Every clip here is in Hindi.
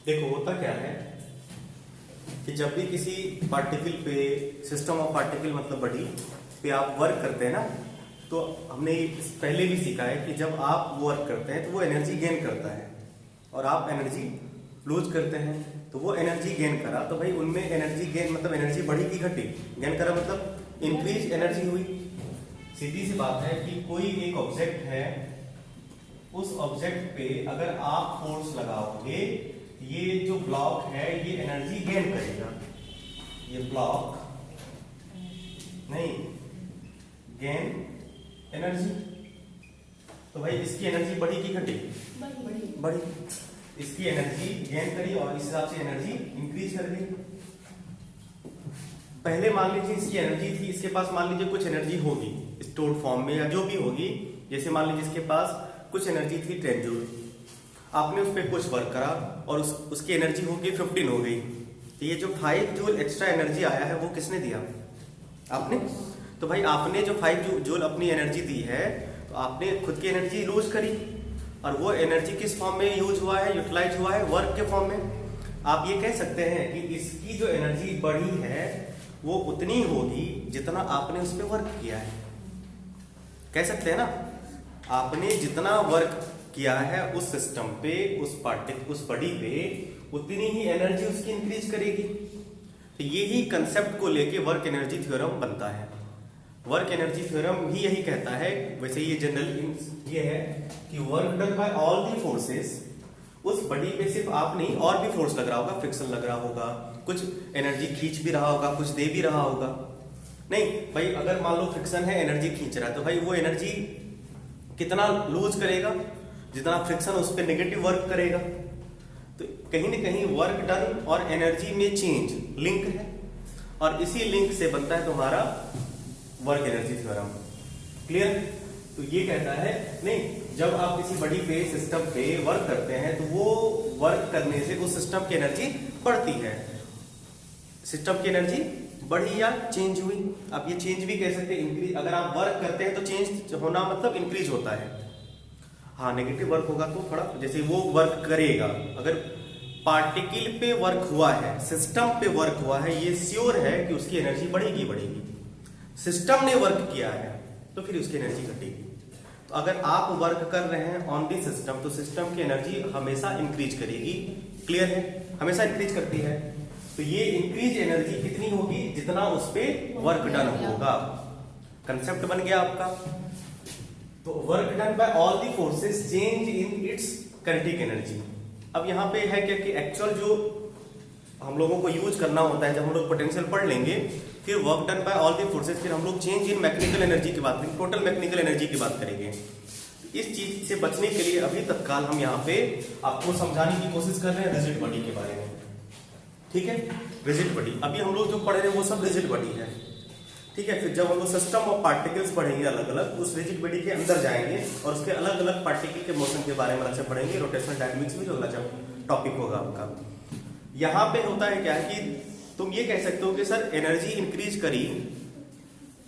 देखो होता क्या है कि जब भी किसी पार्टिकल पे, सिस्टम ऑफ पार्टिकल मतलब बॉडी पे आप वर्क करते हैं ना, तो हमने पहले भी सीखा है कि जब आप वर्क करते हैं तो वो एनर्जी गेन करता है और आप एनर्जी लूज करते हैं। तो वो एनर्जी गेन करा तो भाई उनमें एनर्जी गेन मतलब एनर्जी बढ़ी की घटी? गेन करा मतलब इंक्रीज एनर्जी हुई। सीधी सी बात है कि कोई एक ऑब्जेक्ट है, उस ऑब्जेक्ट पे अगर आप फोर्स लगाओगे, ये जो ब्लॉक है ये एनर्जी गेन करेगा। ये ब्लॉक नहीं गेन एनर्जी, तो भाई इसकी एनर्जी बढ़ी की घटी? बढ़ी। इसकी एनर्जी गेन करी और इस हिसाब से एनर्जी इंक्रीज कर दी। पहले मान लीजिए इसकी एनर्जी थी, इसके पास मान लीजिए कुछ एनर्जी होगी स्टोर्ड फॉर्म में या जो भी होगी, जैसे मान लीजिए इसके पास कुछ एनर्जी थी 10 जूल, आपने उस पर कुछ वर्क करा और उसकी एनर्जी हो गई 15 हो गई। तो ये जो 5 जूल एक्स्ट्रा एनर्जी आया है वो किसने दिया? आपने। तो भाई आपने जो 5 जूल अपनी एनर्जी दी है तो आपने खुद की एनर्जी लूज करी और वो एनर्जी किस फॉर्म में यूज हुआ है, यूटिलाइज हुआ है? वर्क के फॉर्म में। आप ये कह सकते हैं कि इसकी जो एनर्जी बढ़ी है वो उतनी होगी जितना आपने उस पर वर्क किया है। कह सकते हैं ना, आपने जितना वर्क किया है उस सिस्टम पे, उस बॉडी पे, उतनी ही एनर्जी उसकी इंक्रीज करेगी। तो यही कंसेप्ट को लेके वर्क एनर्जी थ्योरम बनता है। वर्क एनर्जी थ्योरम भी यही कहता है, वैसे ये जनरल ये है कि work done by all the forces, उस बॉडी पे सिर्फ आप नहीं और भी फोर्स लग रहा होगा, फ्रिक्शन लग रहा होगा, कुछ एनर्जी खींच भी रहा होगा, कुछ दे भी रहा होगा। नहीं भाई, अगर मान लो फ्रिक्शन है, एनर्जी खींच रहा है, तो भाई वो एनर्जी कितना लूज करेगा? जितना फ्रिक्शन उस पर नेगेटिव वर्क करेगा। तो कहीं ना कहीं वर्क डन और एनर्जी में चेंज लिंक है और इसी लिंक से बनता है तुम्हारा वर्क एनर्जी थ्योरम। क्लियर? तो ये कहता है नहीं, जब आप किसी बॉडी पे, सिस्टम पे वर्क करते हैं तो वो वर्क करने से उस सिस्टम की एनर्जी बढ़ती है। सिस्टम की एनर्जी बढ़ी या चेंज हुई? आप ये चेंज भी कह सकते हैं, इंक्रीज। अगर आप वर्क करते हैं तो चेंज होना मतलब इंक्रीज होता है। हाँ, नेगेटिव वर्क होगा तो थोड़ा, जैसे वो वर्क करेगा। अगर पार्टिकल पे वर्क हुआ है, सिस्टम पे वर्क हुआ है, ये श्योर है कि उसकी एनर्जी बढ़ेगी। सिस्टम ने वर्क किया है तो फिर उसकी एनर्जी घटेगी। तो अगर आप वर्क कर रहे हैं ऑन दी सिस्टम तो सिस्टम की एनर्जी हमेशा इंक्रीज करेगी। क्लियर है? हमेशा इंक्रीज करती है। तो ये इंक्रीज एनर्जी कितनी होगी? जितना उस पे वर्क डन होगा। कंसेप्ट बन गया आपका। तो work done by all the forces change in its kinetic energy. अब यहाँ पे है क्या कि एक्चुअल जो हम लोगों को यूज करना होता है, जब हम लोग पोटेंशियल पढ़ लेंगे, फिर work done by all the forces, फिर हम लोग चेंज इन मैकेनिकल एनर्जी की बात करेंगे, टोटल मैकेनिकल एनर्जी की बात करेंगे। इस चीज से बचने के लिए अभी तत्काल हम यहाँ पे आपको समझाने की कोशिश कर रहे हैं रिजिड बॉडी के बारे में। ठीक है? रिजिड बॉडी अभी हम लोग जो पढ़ रहे हैं वो सब रिजिड बॉडी है। ठीक है? फिर जब हम लोग सिस्टम ऑफ पार्टिकल्स पढ़ेंगे अलग अलग, उस रिजिड बॉडी के अंदर जाएंगे और उसके अलग अलग पार्टिकल के मोशन के बारे में अलग से पढ़ेंगे। रोटेशनल डायनामिक्स में जो अगला टॉपिक होगा आपका, यहाँ पे होता है क्या कि तुम ये कह सकते हो कि सर एनर्जी इंक्रीज करी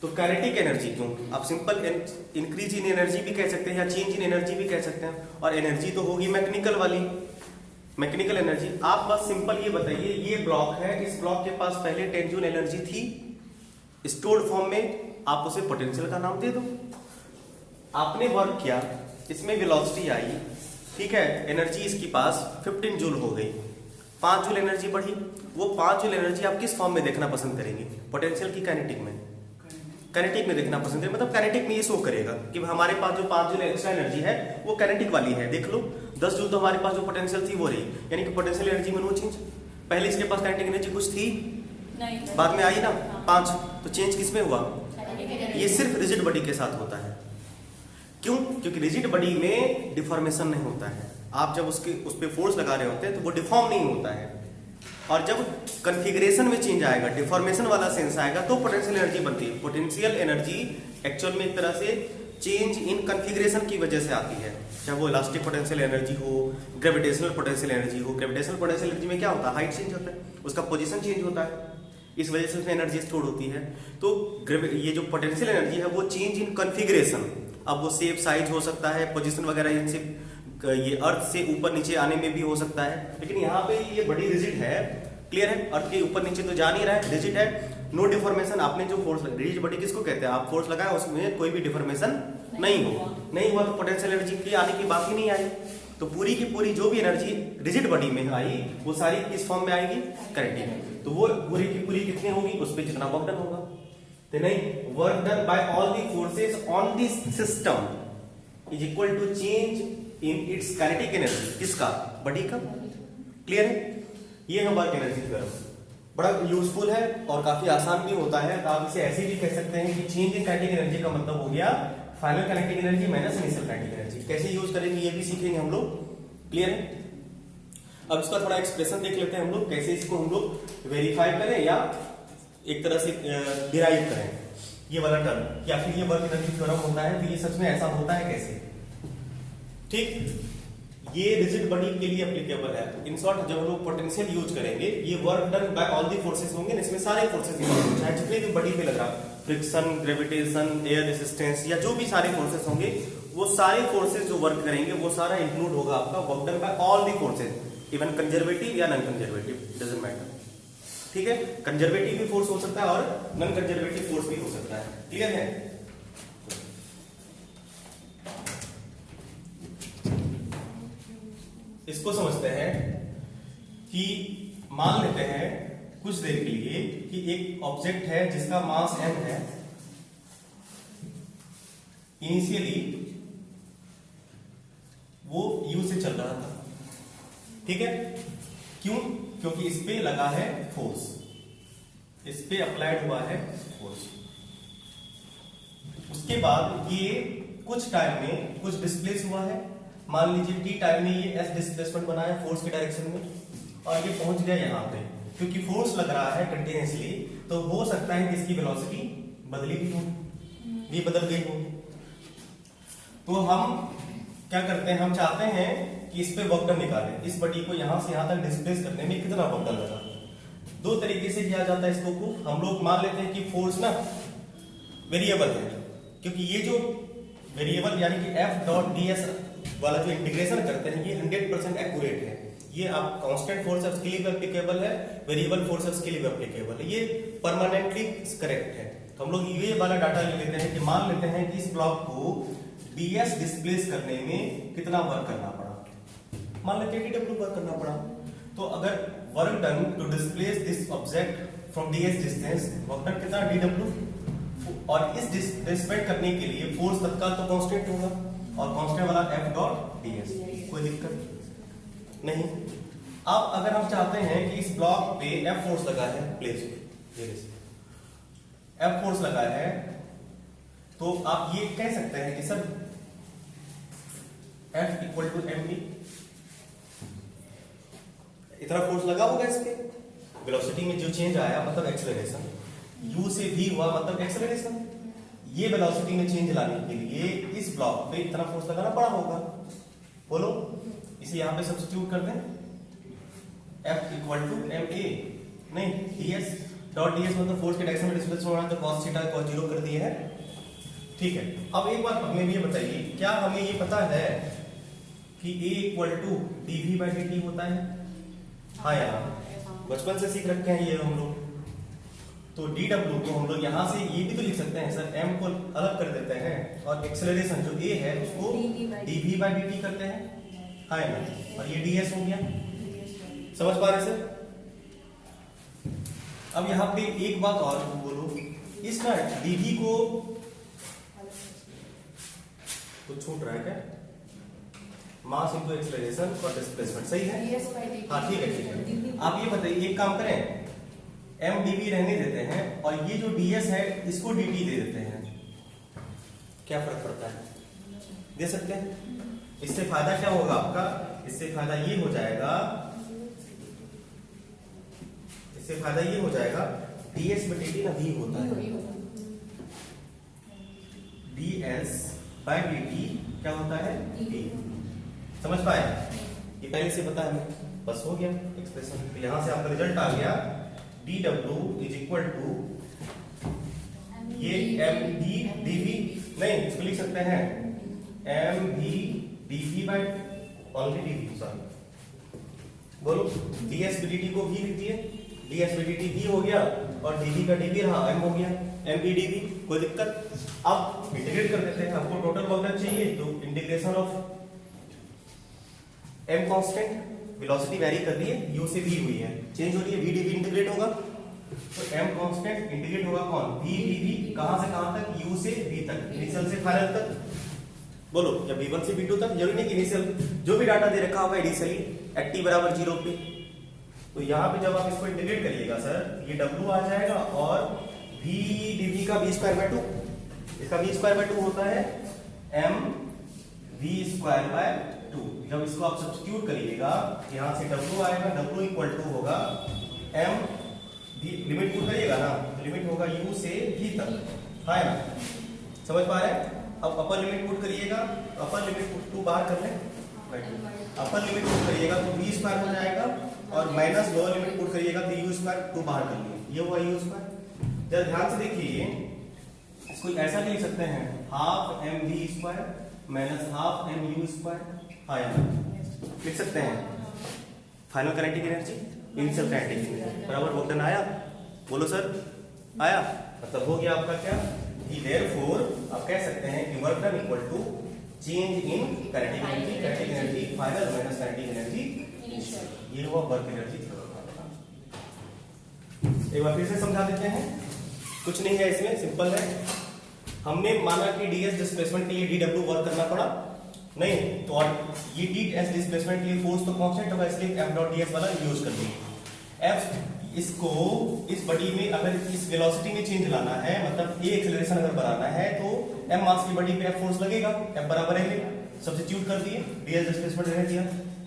तो काइनेटिक एनर्जी क्यों? आप सिंपल इंक्रीज इन एनर्जी भी कह सकते हैं या चेंज इन एनर्जी भी कह सकते हैं, और एनर्जी तो होगी मैकेनिकल वाली, मैकेनिकल एनर्जी। आप बस सिंपल ये बताइए, ये ब्लॉक है, इस ब्लॉक के पास पहले 10 जूल एनर्जी थी स्टोर्ड फॉर्म में, आप उसे पोटेंशियल का नाम दे दो। आपने वर्क किया, इसमें वेलोसिटी आई, ठीक है, एनर्जी इसके पास 15 जूल हो गई, 5 जूल एनर्जी बढ़ी। वो 5 जूल एनर्जी आप किस फॉर्म में देखना पसंद करेंगे? पोटेंशियल की काइनेटिक में? काइनेटिक में देखना पसंद करेंगे। मतलब काइनेटिक में ये शो करेगा कि हमारे पास जो 5 जूल एक्स्ट्रा एनर्जी है वो काइनेटिक वाली है। देख लो, 10 जूल तो हमारे पास जो पोटेंशियल थी वो रही, यानी कि पोटेंशियल एनर्जी में नो चेंज। पहले इसके पास काइनेटिक एनर्जी कुछ थी नहीं, बाद में आई ना 5, तो चेंज किस में हुआ? ये सिर्फ रिजिड बॉडी के साथ होता है। क्यों? क्योंकि रिजिड बॉडी में डिफॉर्मेशन नहीं होता है। आप जब उस पे फोर्स लगा रहे होते हैं तो वो डिफॉर्म नहीं होता है, और जब कॉन्फ़िगरेशन में चेंज आएगा, डिफॉर्मेशन वाला सेंस आएगा, तो पोटेंशियल एनर्जी बनती है। पोटेंशियल एनर्जी एक्चुअल में एक तरह से चेंज इन कॉन्फ़िगरेशन की वजह से आती है, चाहे वो इलास्टिक पोटेंशियल एनर्जी हो, ग्रेविटेशनल पोटेंशियल एनर्जी हो। ग्रेविटेशनल पोटेंशियल एनर्जी में क्या होता है? हाइट चेंज होता है, उसका पोजीशन चेंज होता है, इस वजह से उसमें एनर्जी स्टोर होती है। तो ये जो पोटेंशियल एनर्जी है वो चेंज इन कॉन्फ़िगरेशन, अब वो शेप साइज हो सकता है, पोजीशन वगैरह, इनसे ये अर्थ से ऊपर नीचे आने में भी हो सकता है, लेकिन यहाँ पे ये बड़ी रिजिड है। क्लियर है? अर्थ के ऊपर नीचे तो जा नहीं रहा है, रिजिड है, नो डिफॉर्मेशन। आपने जो फोर्स, रिजिड बॉडी किसको कहते हैं? आप फोर्स लगाए उसमें कोई भी डिफॉर्मेशन नहीं हुआ तो पोटेंशियल एनर्जी की आने की बात ही नहीं आई। तो पूरी की पूरी जो भी एनर्जी रिजिड बॉडी में आई वो सारी किस फॉर्म में आएगी? काइनेटिक। तो वो पूरी की पूरी कितनी होगी? उस पर कितना वर्क डन होगा? तो नहीं, work done by all the forces on this system is equal to change in its kinetic energy. किसका? बॉडी का। क्लियर है? ये है वर्क एनर्जी थ्योरम। बड़ा यूजफुल है और काफी आसान भी होता है। तो आप इसे ऐसे भी कह सकते हैं कि चेंज इन काइनेटिक एनर्जी का मतलब हो गया final kinetic energy minus initial kinetic energy. कैसे यूज करेंगे ये भी सीखेंगे हम लोग। क्लियर है? अब इसका थोड़ा एक्सप्रेशन देख लेते हैं हम लोग, कैसे इसको हम लोग वेरीफाई करें या एक तरह से डिराइव करें ये वाला टर्म, या फिर ये वर्क एनर्जी थ्योरम होता है तो ये सच में ऐसा होता है कैसे। ठीक, ये रिजिड बॉडी के लिए एप्लीकेबल है। इन शॉर्ट, जब हम लोग पोटेंशियल यूज करेंगे, ये work done by all the forces होंगे, इसमें सारे फोर्सेस इन्वॉल्व होंगे, चाहे जितने भी बॉडी पे लग रहा, फ्रिक्शन, ग्रेविटेशन, एयर रेजिस्टेंस या जो भी सारे फोर्सेस होंगे, वो सारे फोर्सेस जो वर्क करेंगे वो सारा इंक्लूड होगा आपका work done by all the forces, even conservative या नॉन कंजर्वेटिव, डजंट मैटर। ठीक है? कंजर्वेटिव भी फोर्स हो सकता है और नॉन कंजर्वेटिव फोर्स भी हो सकता है। क्लियर है? इसको समझते हैं कि मान लेते हैं कुछ देर के लिए कि एक ऑब्जेक्ट है जिसका मास m है। इनिशियली वो u से चल रहा था। ठीक है? क्यों? क्योंकि इस पे लगा है फोर्स, इस पे अप्लाइड हुआ है फोर्स। उसके बाद ये कुछ टाइम में कुछ डिस्प्लेस हुआ है। मान लीजिए t टाइम में ये s डिस्प्लेसमेंट बना है फोर्स के डायरेक्शन में, और ये पहुंच गया यहाँ पे। क्योंकि फोर्स लग रहा है कंटिन्यूअसली, तो हो सकता है कि इसकी वेलोसिटी बदली भी हो, ये बदल गई हो। तो हम क्या करते हैं, हम चाहते हैं कि इस पे वर्क डन निकालें, इस बॉडी को यहां से यहां तक डिस्प्लेस करने में कितना वर्क डन लगा। दो तरीके से किया जाता है इसको प्रूफ। हम लोग मान लेते हैं कि फोर्स ना वेरिएबल है, क्योंकि ये जो वेरिएबल यानी कि f डॉट ds वाला जो इंटीग्रेशन करते हैं ये 100% एक्यूरेट है। ये आप कांस्टेंट फोर्सेस के लिए भी एप्लीकेबल है, वेरिएबल फोर्सेस के लिए भी एप्लीकेबल है, ये परमानेंटली करेक्ट है। तो हम लोग ये वाला डाटा ले लेते हैं कि मान लेते हैं कि इस ब्लॉक को ds डिस्प्लेस करने में कितना वर्क करना पड़ा। मान लेते हैं कि w वर्क करना पड़ा। तो अगर work done to displace this object from ds distance, work done कितना dw, और इस डिस्प्लेस करने के लिए फोर्स तत्काल तो कांस्टेंट होगा, और कांस्टेंट वाला f डॉट ds, कोई दिक्कत नहीं। अब अगर हम चाहते हैं कि इस ब्लॉक पे f फोर्स लगा है, प्लेस f फोर्स लगा है, तो आप ये कह सकते हैं कि sir F equal to mv, इतना फोर्स लगा होगा इस पे, वेलोसिटी में जो चेंज आया मतलब एक्सेलरेशन, u से v हुआ मतलब एक्सेलरेशन। ये वेलोसिटी में चेंज लाने के लिए इस ब्लॉक पे इतना फोर्स लगाना पड़ा होगा। बोलो, इसे यहां पे सब्स्टिट्यूट कर दें, F इक्वल टू ma, नहीं ds डॉट ds मतलब फोर्स के डायरेक्शन में डिस्प्लेसमेंट हो रहा है, तो cos थीटा को 0 कर दिए है। ठीक है? अब एक बात हमें ये बताइए, क्या हमें ये पता है कि A equal to dv by dt होता है? हाँ यार, बचपन से सीख रखे हैं ये हम लोग। तो dw को हम लोग यहाँ से ये भी तो लिख सकते हैं सर, m को अलग कर देते हैं और एक्सेलरेशन जो a है उसको dv बाई dt करते हैं। हाँ ना, और ये ds हो गया। समझ पा रहे सर? अब यहाँ पे एक बात और बोलो, इस ना dv को तो छूट रहा है क्या? मास इनटू एक्सेलरेशन और डिस्प्लेसमेंट, सही है? हाँ ठीक है, ठीक है। आप ये बताइए, एक काम करें, m dv रहने देते हैं और ये जो ds है इसको dt दे देते हैं, क्या फर्क पड़ता है? दे सकते हैं। इससे फायदा क्या होगा आपका? इससे फायदा ये हो जाएगा, इससे फायदा ये हो जाएगा, ds बटे dt ना v होता है, ds बाय dt क्या होता है? v। समझ पाए? ये पहले से पता है, बस हो गया एक्सप्रेशन। तो यहां से आपका रिजल्ट आ गया, dw इज इक्वल टू ये mv dv, नहीं इसको लिख सकते हैं mv dv by only d v, sorry बोलो, ds dt को v लिख दिए, ds dt v हो गया और dv का dv रहा m हो गया, m v dv, कोई दिक्कत। अब इंटीग्रेट कर देते हैं, हमको टोटल वर्क चाहिए तो integration of m constant, velocity very कर रही है, u से v हुई है, चेंज हो रही है, v dv इंटीग्रेट होगा तो m कांस्टेंट इंटीग्रेट होगा कौन, v dv, कहां से कहां तक, u से v तक, इनिशियल से फाइनल तक। बोलो, या v1 से v2 तक, जरूरी नहीं कि इनिशियल, जो भी डाटा दे रखा होगा इनिशियली एट t बराबर 0 पे, तो यहाँ पे जब आप इसको इंटीग्रेट करिएगा सर, ये w आ जाएगा और v dv का v स्क्वायर बाय 2, इसका v स्क्वायर बाय 2 होता है m v स्क्वायर बाय 2। जब इसको आप सब्स्टिट्यूट करिएगा, यहाँ से w आएगा, w इक्वल टू होगा m v, लिमिट पुट करिएगा ना, लिमिट होगा u से v तक, है ना, समझ पा रहे हैं। अब अपर लिमिट पुट करिएगा, अपर लिमिट पुट 2 बार कर लें, अपर लिमिट पुट करिएगा तो v स्क्वायर हो जाएगा और माइनस लोअर लिमिट पुट करिएगा तो u स्क्वायर 2 बाहर कर लिए, ये हुआ u स्क्वायर। जरा ध्यान से देखिए, इसको ऐसा लिख सकते हैं, half m v square minus half m u square, हाँ लिख सकते हैं। Final kinetic energy, initial kinetic energy बराबर वर्क डन आया, बोलो सर आया, मतलब हो गया आपका क्या, therefore आप कह सकते हैं कि work done equal to change in kinetic energy, kinetic energy final minus kinetic energy initial, ये हुआ वर्क एनर्जी थ्योरम। एक बार फिर से समझा देते हैं, कुछ नहीं है इसमें, सिंपल है। हमने माना कि ds डिस्प्लेसमेंट के लिए dw वर्क करना पड़ा, नहीं तो ये ds डिस्प्लेसमेंट के लिए फोर्स तो कांस्टेंट होगा, इसलिए f डॉट ds वाला यूज कर देंगे। f इसको इस बॉडी में अगर इस वेलोसिटी में चेंज लाना है, मतलब a एक्सेलरेशन अगर बनाना है तो m मास की बॉडी पे f फोर्स लगेगा, f बराबर है, सब्स्टिट्यूट कर दिए, ds डिस्प्लेसमेंट रहने दिया,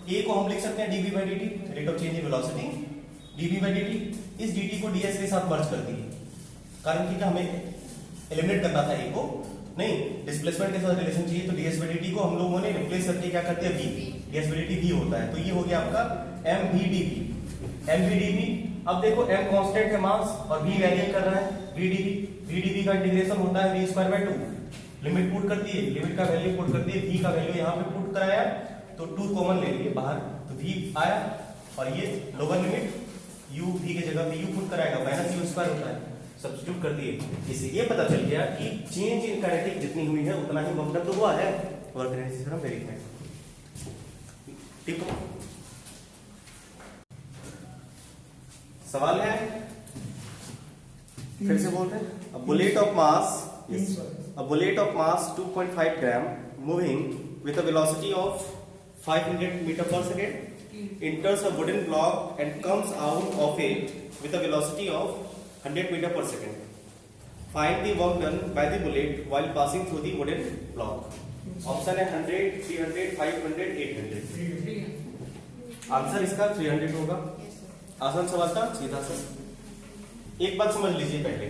a को हम लिख सकते हैं dv by dt, rate of change in velocity, dv by dt, इस dt को ds के साथ मर्ज कर दिए, कारण कि हमें एलिमिनेट करना था a को, नहीं डिस्प्लेसमेंट के साथ रिलेशन चाहिए, तो ds by dt को हम लोगों ने रिप्लेस करके क्या करते हैं v, ds by dt v होता है, तो ये हो गया आपका m v dv, m v dv। अब देखो m कांस्टेंट है मास और v वैरी कर रहा है, v dv का इंटीग्रेशन होता है v square by 2, limit put कर दिए, लिमिट का वैल्यू पुट कर दिए, v का वैल्यू यहाँ पे पुट कराया तो 2 कॉमन ले लिए बाहर, तो v आया और ये लोअर लिमिट u v के जगह पे u पुट कराएगा, माइनस u स्क्वायर होता है, सब्स्टिट्यूट कर दिए, इससे ये पता चल गया कि चेंज इन काइनेटिक जितनी हुई है उतना ही वर्क डन तो हुआ है, वर्क एनर्जी थ्योरम वेरीफाइड। ठीक है, सवाल है, फिर से बोलते हैं, a bullet of mass, a bullet of mass 2.5 gram moving with a velocity of 500 meter per second enters a wooden block and comes out of it with a velocity of 100 meter per second. Find the work done by the bullet while passing through the wooden block. Option है 100, 300, 500, 800। आंसर इसका 300 होगा। आसान सवाल था, सीधा सा। एक बात समझ लीजिए पहले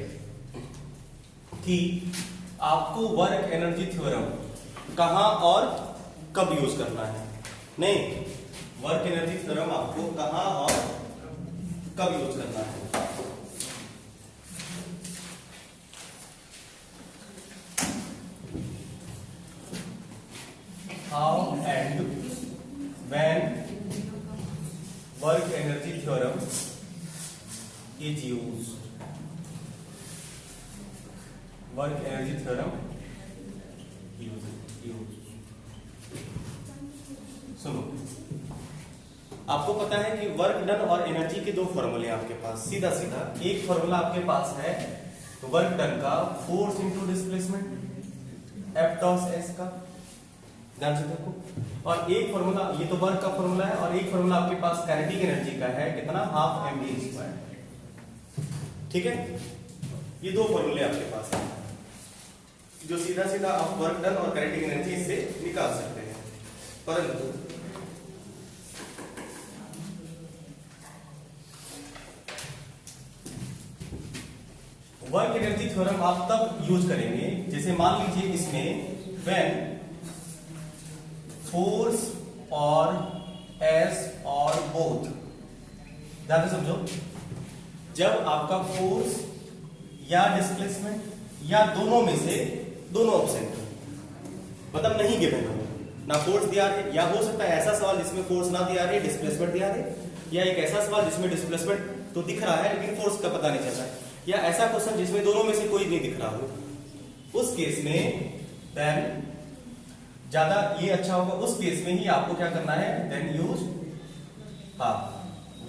कि आपको वर्क एनर्जी थ्योरम कहां और कब यूज करना है, नहीं वर्क एनर्जी थ्योरम आपको कहां और कब यूज करना है। How and when work energy theorem is used, work energy theorem used। सुनो, आपको पता है कि वर्क डन और एनर्जी के दो फॉर्मूले आपके पास, सीधा सीधा एक फॉर्मूला आपके पास है वर्क डन का force into displacement F toss S का, ध्यान से देखो, और एक फॉर्मूला ये तो वर्क का फॉर्मूला है, और एक फॉर्मूला आपके पास काइनेटिक एनर्जी का है, कितना, हाफ mv स्क्वायर। ठीक है, ये दो फॉर्मूले आपके पास हैं जो सीधा सीधा आप वर्क डन और काइनेटिक एनर्जी इससे निकाल सकते हैं, परंतु वर्क एनर्जी थ्योरम आप तब यूज करेंगे जैसे मान लीजिए इसमें व्हेन फोर्स और एस और बोथ, ध्यान से समझो, जब आपका फोर्स या डिस्प्लेसमेंट या दोनों में से दोनों ऑप्शन मतलब नहीं गिवन हो, ना फोर्स दिया है, या हो सकता है ऐसा सवाल जिसमें फोर्स ना दिया है, डिस्प्लेसमेंट दिया है, या एक ऐसा सवाल जिसमें डिस्प्लेसमेंट तो दिख रहा है लेकिन फोर्स का पता नहीं चल रहा है, या ऐसा क्वेश्चन जिसमें दोनों में से कोई नहीं दिख रहा हो, उस केस में देन ज्यादा ये अच्छा होगा, उस केस में ही आपको क्या करना है, then use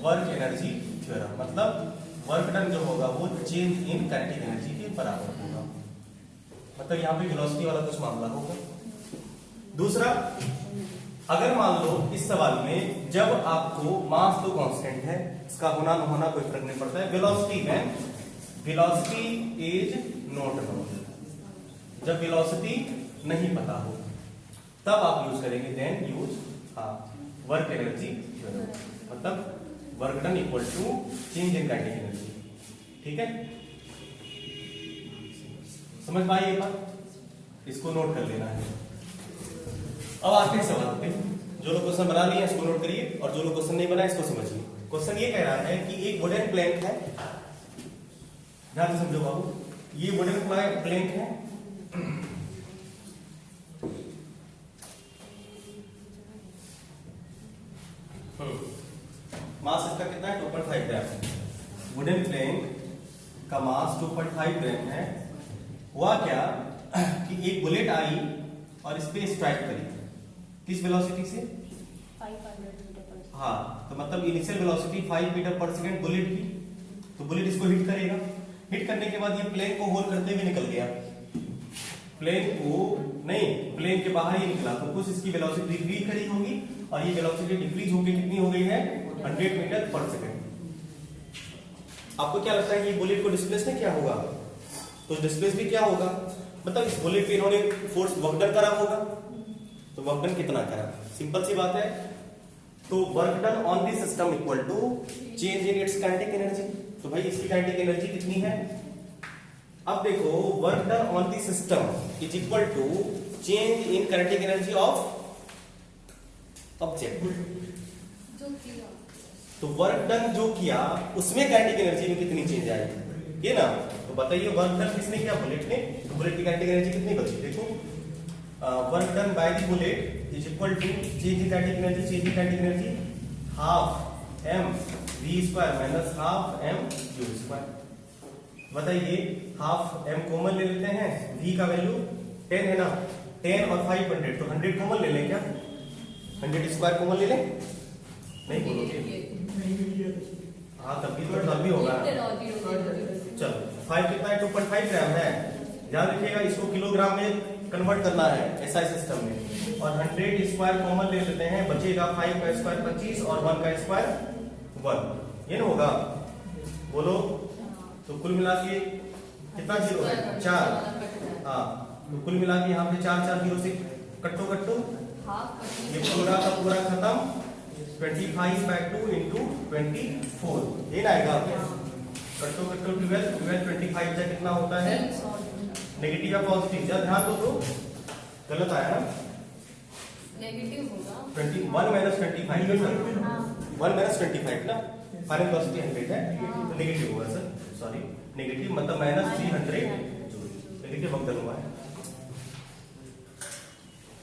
work energy theorem, मतलब वर्क डन जो होगा वो चेंज इन काइनेटिक एनर्जी के बराबर होगा, मतलब यहाँ पे वेलोसिटी वाला कुछ मामला होगा। दूसरा, अगर मान लो इस सवाल में जब आपको मास तो कांस्टेंट है, इसका होना न होना कोई फर्क नहीं पड़ता है, वेलोसिटी इज नॉट नोन, जब वेलोसिटी नहीं पता हो तब आप यूज करेंगे then use work energy theorem, मतलब work done equal to change in kinetic energy. ठीक है, समझ में आई ये बात, इसको नोट कर लेना है। अब आते हैं सवाल पे, जो लोग क्वेश्चन बना लिए इसको नोट करिए और जो लोग क्वेश्चन नहीं बनाए इसको समझिए। क्वेश्चन ये कह रहा है कि एक वुडन प्लैंक है, ध्यान से समझो बाबू, ये वुडन प्लैंक है, मास इसका कितना है 2.5 ग्राम, वुडन प्लैंक का मास 2.5 ग्राम है। हुआ क्या कि एक बुलेट आई और इस पे स्ट्राइक करी, किस वेलोसिटी से, 500 मीटर पर, हाँ, तो मतलब इनिशियल वेलोसिटी 5 मीटर पर सेकंड बुलेट की, तो बुलेट इसको हिट करेगा, हिट करने के बाद ये प्लेन को होल करते हुए निकल गया, प्लेन को नहीं, प्लेन के बाहर ही निकला, तो कुछ इसकी वेलोसिटी डिक्रीज करी होगी और ये वेलोसिटी डिक्रीज होकर कितनी हो गई है 100 मीटर पर सेकंड। आपको क्या लगता है कि ये बुलेट को डिस्प्लेस नहीं किया होगा, तो डिस्प्लेस भी क्या होगा, मतलब इस बुलेट पे इन्होंने फोर्स वर्क डन करा होगा, तो वर्क डन कितना करा, सिंपल सी बात है, तो work done on this system equal to change in its kinetic energy, तो भाई इसकी काइनेटिक एनर्जी कितनी है, अब देखो work done on this system is equal to change in kinetic energy of object, जो किया, तो वर्क डन जो किया उसमें काइनेटिक एनर्जी में कितनी चेंज आएगी, ये ना, तो बताइए वर्क डन किसने किया, बुलेट ने, बुलेट की काइनेटिक एनर्जी कितनी बची, देखो work done by the bullet is equal to change in kinetic energy, change in kinetic energy half m v square minus half m u square. बताइए हाफ m कॉमन ले लेते हैं, v का वैल्यू 10 है ना, 10 और 500 तो 100 कॉमन ले लें क्या, 100 स्क्वायर कॉमन ले लें, नहीं बोलोगे, हाँ तब भी थोड़ा डर भी होगा, चलो 5 कितना है 2.5 ग्राम है, ध्यान रखिएगा इसको किलोग्राम में कन्वर्ट करना है ऐसा सिस्टम में, और 100 स्क्वायर कॉमन ले लेते हैं, बचेगा 5 का स्क्वायर 25 और 1 का स्क्वायर 1, ये ना होगा, बोलो, तो कुल मिला के कितना जीरो है 4, हाँ, तो कुल मिला के यहाँ पे 4 जीरो से कट्टो कट्टो, ये पूरा का पूरा खत्म, 25/2 इंटू 24, ये ना आएगा, कट्टो कट्टो 12 25 जा कितना होता है, नेगेटिव या पॉजिटिव, जब ध्यान दो तो गलत आया ना, नेगेटिव होगा, 21 माइनस 25 1 माइनस 25 ना, फाइनल वेलोसिटी 100 है, तो नेगेटिव होगा सर, सॉरी नेगेटिव मतलब माइनस 300 नेगेटिव वक्त हुआ है,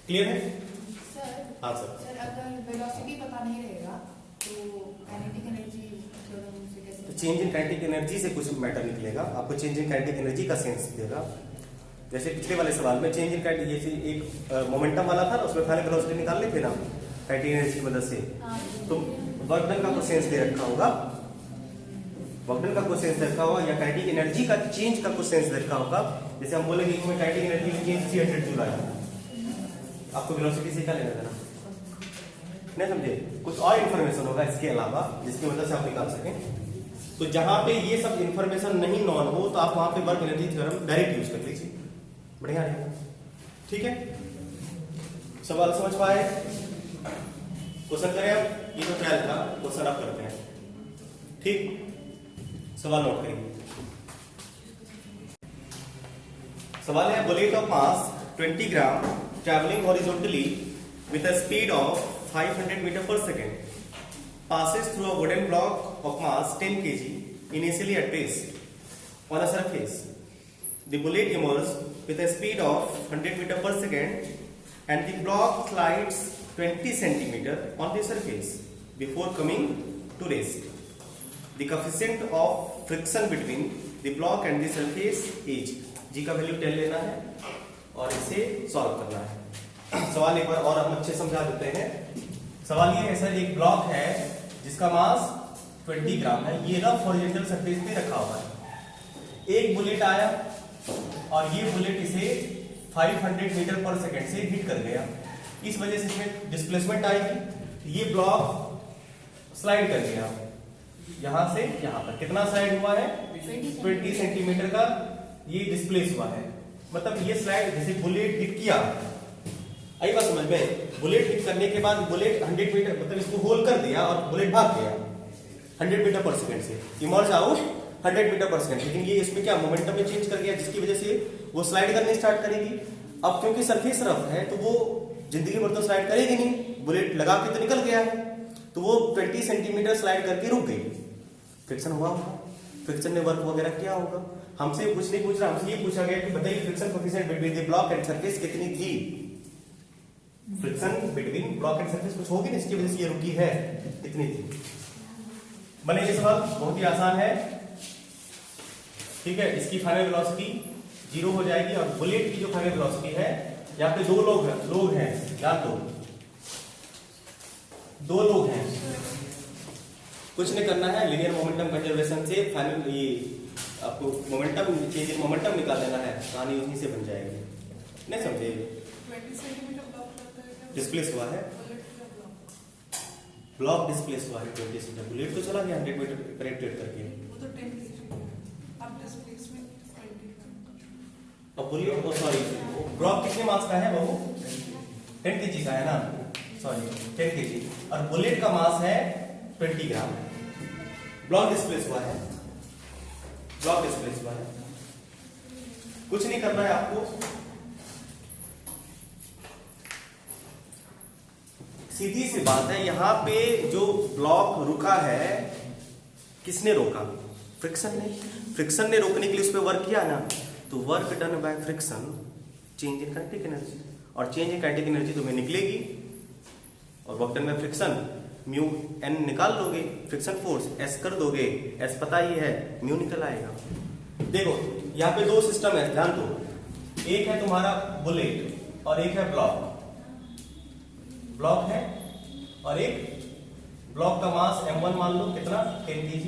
क्लियर है सर, हाँ सर, सर अगर वेलोसिटी पता नहीं रहेगा तो काइनेटिक एनर्जी थ्योरम से कैसे, तो चेंज इन काइनेटिक एनर्जी से कुछ मैटर निकलेगा, आपको चेंज इन काइनेटिक एनर्जी का सेंस देगा, जैसे पिछले वाले सवाल में चेंज इन काइनेटिक, जैसे एक मोमेंटम वाला था ना, उसमें फाइनल वेलोसिटी निकाल ली थी ना काइनेटिक एनर्जी की मदद से, तो वर्क डन का कुछ सेंस दे रखा होगा, वर्क डन का कुछ सेंस दे रखा होगा, या काइनेटिक एनर्जी का चेंज का कुछ सेंस दे रखा होगा, जैसे हम बोलेंगे कि काइनेटिक एनर्जी में चेंज 300 जूल आया, आपको वेलोसिटी से क्या लेना देना, नहीं समझे, कुछ और इन्फॉर्मेशन होगा इसके अलावा जिसकी वजह से आप निकाल सकें, तो जहां पे ये सब इन्फॉर्मेशन नहीं नॉन हो तो आप वहां पे work energy theorem direct use कर लीजिए, बढ़िया रहेगा, ठीक है, सवाल समझ पाए, क्वेश्चन करें अब, ये तो ट्रायल था, क्वेश्चन आप करते हैं, ठीक, सवाल नोट करिए, सवाल है bullet of mass 20 gram travelling horizontally with a speed of 500 meter per second passes through a wooden block of mass 10 kg initially at base on a surface. The bullet emerges with a speed of 100 meter per second and the block slides 20 centimeter on the surface before coming to rest. The coefficient of friction between the block and the surface is g का वैल्यू 10 लेना है और इसे सॉल्व करना है। सवाल एक बार और हम अच्छे समझा देते हैं। सवाल ये है सर, एक ब्लॉक है जिसका मास 20 ग्राम है, ये रफ हॉरिजॉन्टल सरफेस पे रखा हुआ है। एक बुलेट आया और ये बुलेट इसे 500 मीटर पर सेकंड से हिट कर गया। इस वजह से इसमें डिस्प्लेसमेंट आएगी। ये ब्लॉक स्लाइड कर गया यहां से यहां पर। कितना स्लाइड हुआ है? 20 सेंटीमीटर का ये डिस्प्लेस हुआ है। मतलब ये स्लाइड जैसे बुलेट हिट किया, आई बात समझ में? बुलेट हिट करने के बाद बुलेट 100 मीटर मतलब इसको होल कर दिया और बुलेट भाग गया 100 मीटर पर सेकंड से, इमर्ज आउट 100 मीटर पर सेकंड। लेकिन ये इसमें क्या मोमेंटम में चेंज कर गया, जिसकी वजह से वो स्लाइड करने स्टार्ट करेगी। अब क्योंकि सरफेस रफ है तो वो जिंदगी भर तो स्लाइड करेगी नहीं, बुलेट लगा के तो निकल गया है, तो वो 20 सेंटीमीटर स्लाइड करके रुक गई। फ्रिक्शन हुआ होगा, फ्रिक्शन ने वर्क वगैरह किया होगा। हमसे कुछ नहीं पूछ रहा, हमसे ये पूछा गया कि बताइए friction coefficient between the block and surface कितनी थी। Friction between block and surface कुछ होगी ना, इसकी वजह से ये रुकी है, कितनी थी। बने ये सवाल बहुत ही आसान है, ठीक है। इसकी फाइनल वेलोसिटी 0 हो जाएगी और बुलेट की जो फाइनल वेलोसिटी है, यहाँ पे दो लोग हैं ध्यान दो, दो लोग हैं। कुछ नहीं करना है, लीनियर मोमेंटम कंजर्वेशन से फाइनल ये आपको मोमेंटम चेंज इन मोमेंटम निकाल देना है, कहानी उसी से बन जाएगी। नहीं समझे? 20 सेंटीमीटर ब्लॉक लगता है क्या? डिस्प्लेस हुआ है, ब्लॉक डिस्प्लेस हुआ है 20 सेंटीमीटर। बुलेट तो चला गया 100 मीटर पेनिट्रेट करके, वो तो 10 kg है। अब डिस्प्लेसमेंट 20 अब बुलेट सॉरी ब्लॉक कितने मास का है बाबू? 10 kg का है ना, सॉरी 10 kg, और बुलेट का मास है 20 ग्राम। ब्लॉक डिस्प्लेस हुआ है, ब्लॉक डिस्प्लेस हुआ है। कुछ नहीं करना है आपको, सीधी सी बात है। यहां पे जो ब्लॉक रुका है, किसने रोका? फ्रिक्शन ने। फ्रिक्शन ने रोकने के लिए उस पर वर्क किया ना, तो work done by friction change in kinetic energy, और चेंज इन काइनेटिक एनर्जी तुम्हें निकलेगी, और work done by friction mu N निकाल लोगे, फ्रिक्शन फोर्स एस कर दोगे, एस पता ही है, म्यू निकल आएगा। देखो यहाँ पे दो सिस्टम है, ध्यान दो। एक है तुम्हारा बुलेट और एक है ब्लॉक। ब्लॉक है और एक ब्लॉक का मास m1 मान लो कितना 10 kg।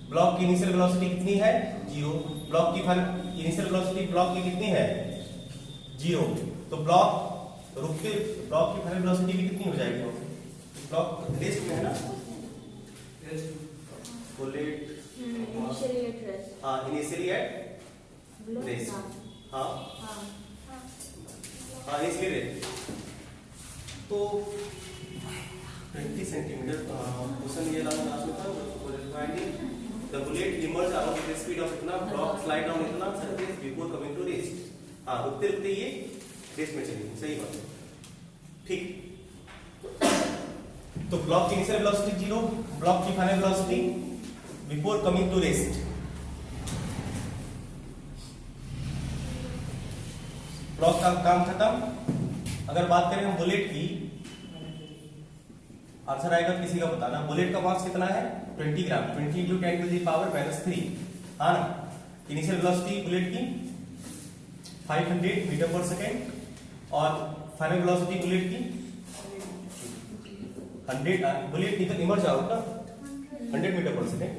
ब्लॉक की इनिशियल वेलोसिटी कितनी है? 0। ब्लॉक की इनिशियल वेलोसिटी ब्लॉक की कितनी है? 0। तो ब्लॉक रुकते, ब्लॉक की फाइनल वेलोसिटी भी कितनी हो जाएगी? ब्लॉक रेस्ट में है ना, बुलेट इनिशियली एट रेस्ट। हाँ इनिशियली एट रेस्ट, हाँ हाँ इनिशियली रेस्ट। तो 20 सेंटीमीटर क्वेश्चन ये लास्ट में था, the bullet emerge out with speed of इतना, ब्लॉक स्लाइड डाउन इतना surface before coming to rest. हाँ रुकते रुकते ये रेस्ट में चलेगी, सही बात है, ठीक। तो ब्लॉक की इनिशियल वेलोसिटी 0, ब्लॉक की final velocity before coming to rest. Block का काम खत्म। अगर बात करें हम बुलेट की, आंसर आएगा किसी का बताना। बुलेट का मास कितना है? 20 ग्राम, 20 into 10 to the power -3, हाँ ना। इनिशियल वेलोसिटी बुलेट की 500 मीटर पर सेकेंड, और फाइनल वेलोसिटी बुलेट की 100। बुलेट निकल इमर्ज आउट ना 100 मीटर पर सेकेंड।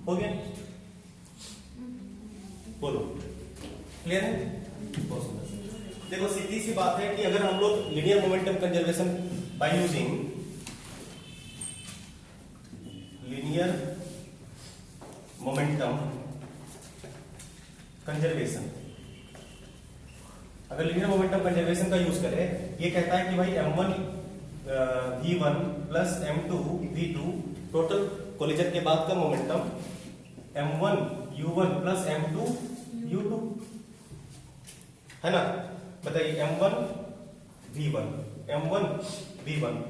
हो गया? बोलो, क्लियर है? बहुत सुंदर। देखो सीधी सी बात है कि अगर हम लोग linear momentum conservation by using linear momentum conservation, अगर लीनियर मोमेंटम कंजर्वेशन का यूज करें, ये कहता है कि भाई m1 v1 plus m2 v2 total collision के बाद का momentum m1 u1 plus m2 u2 है ना। बताइए m1 v1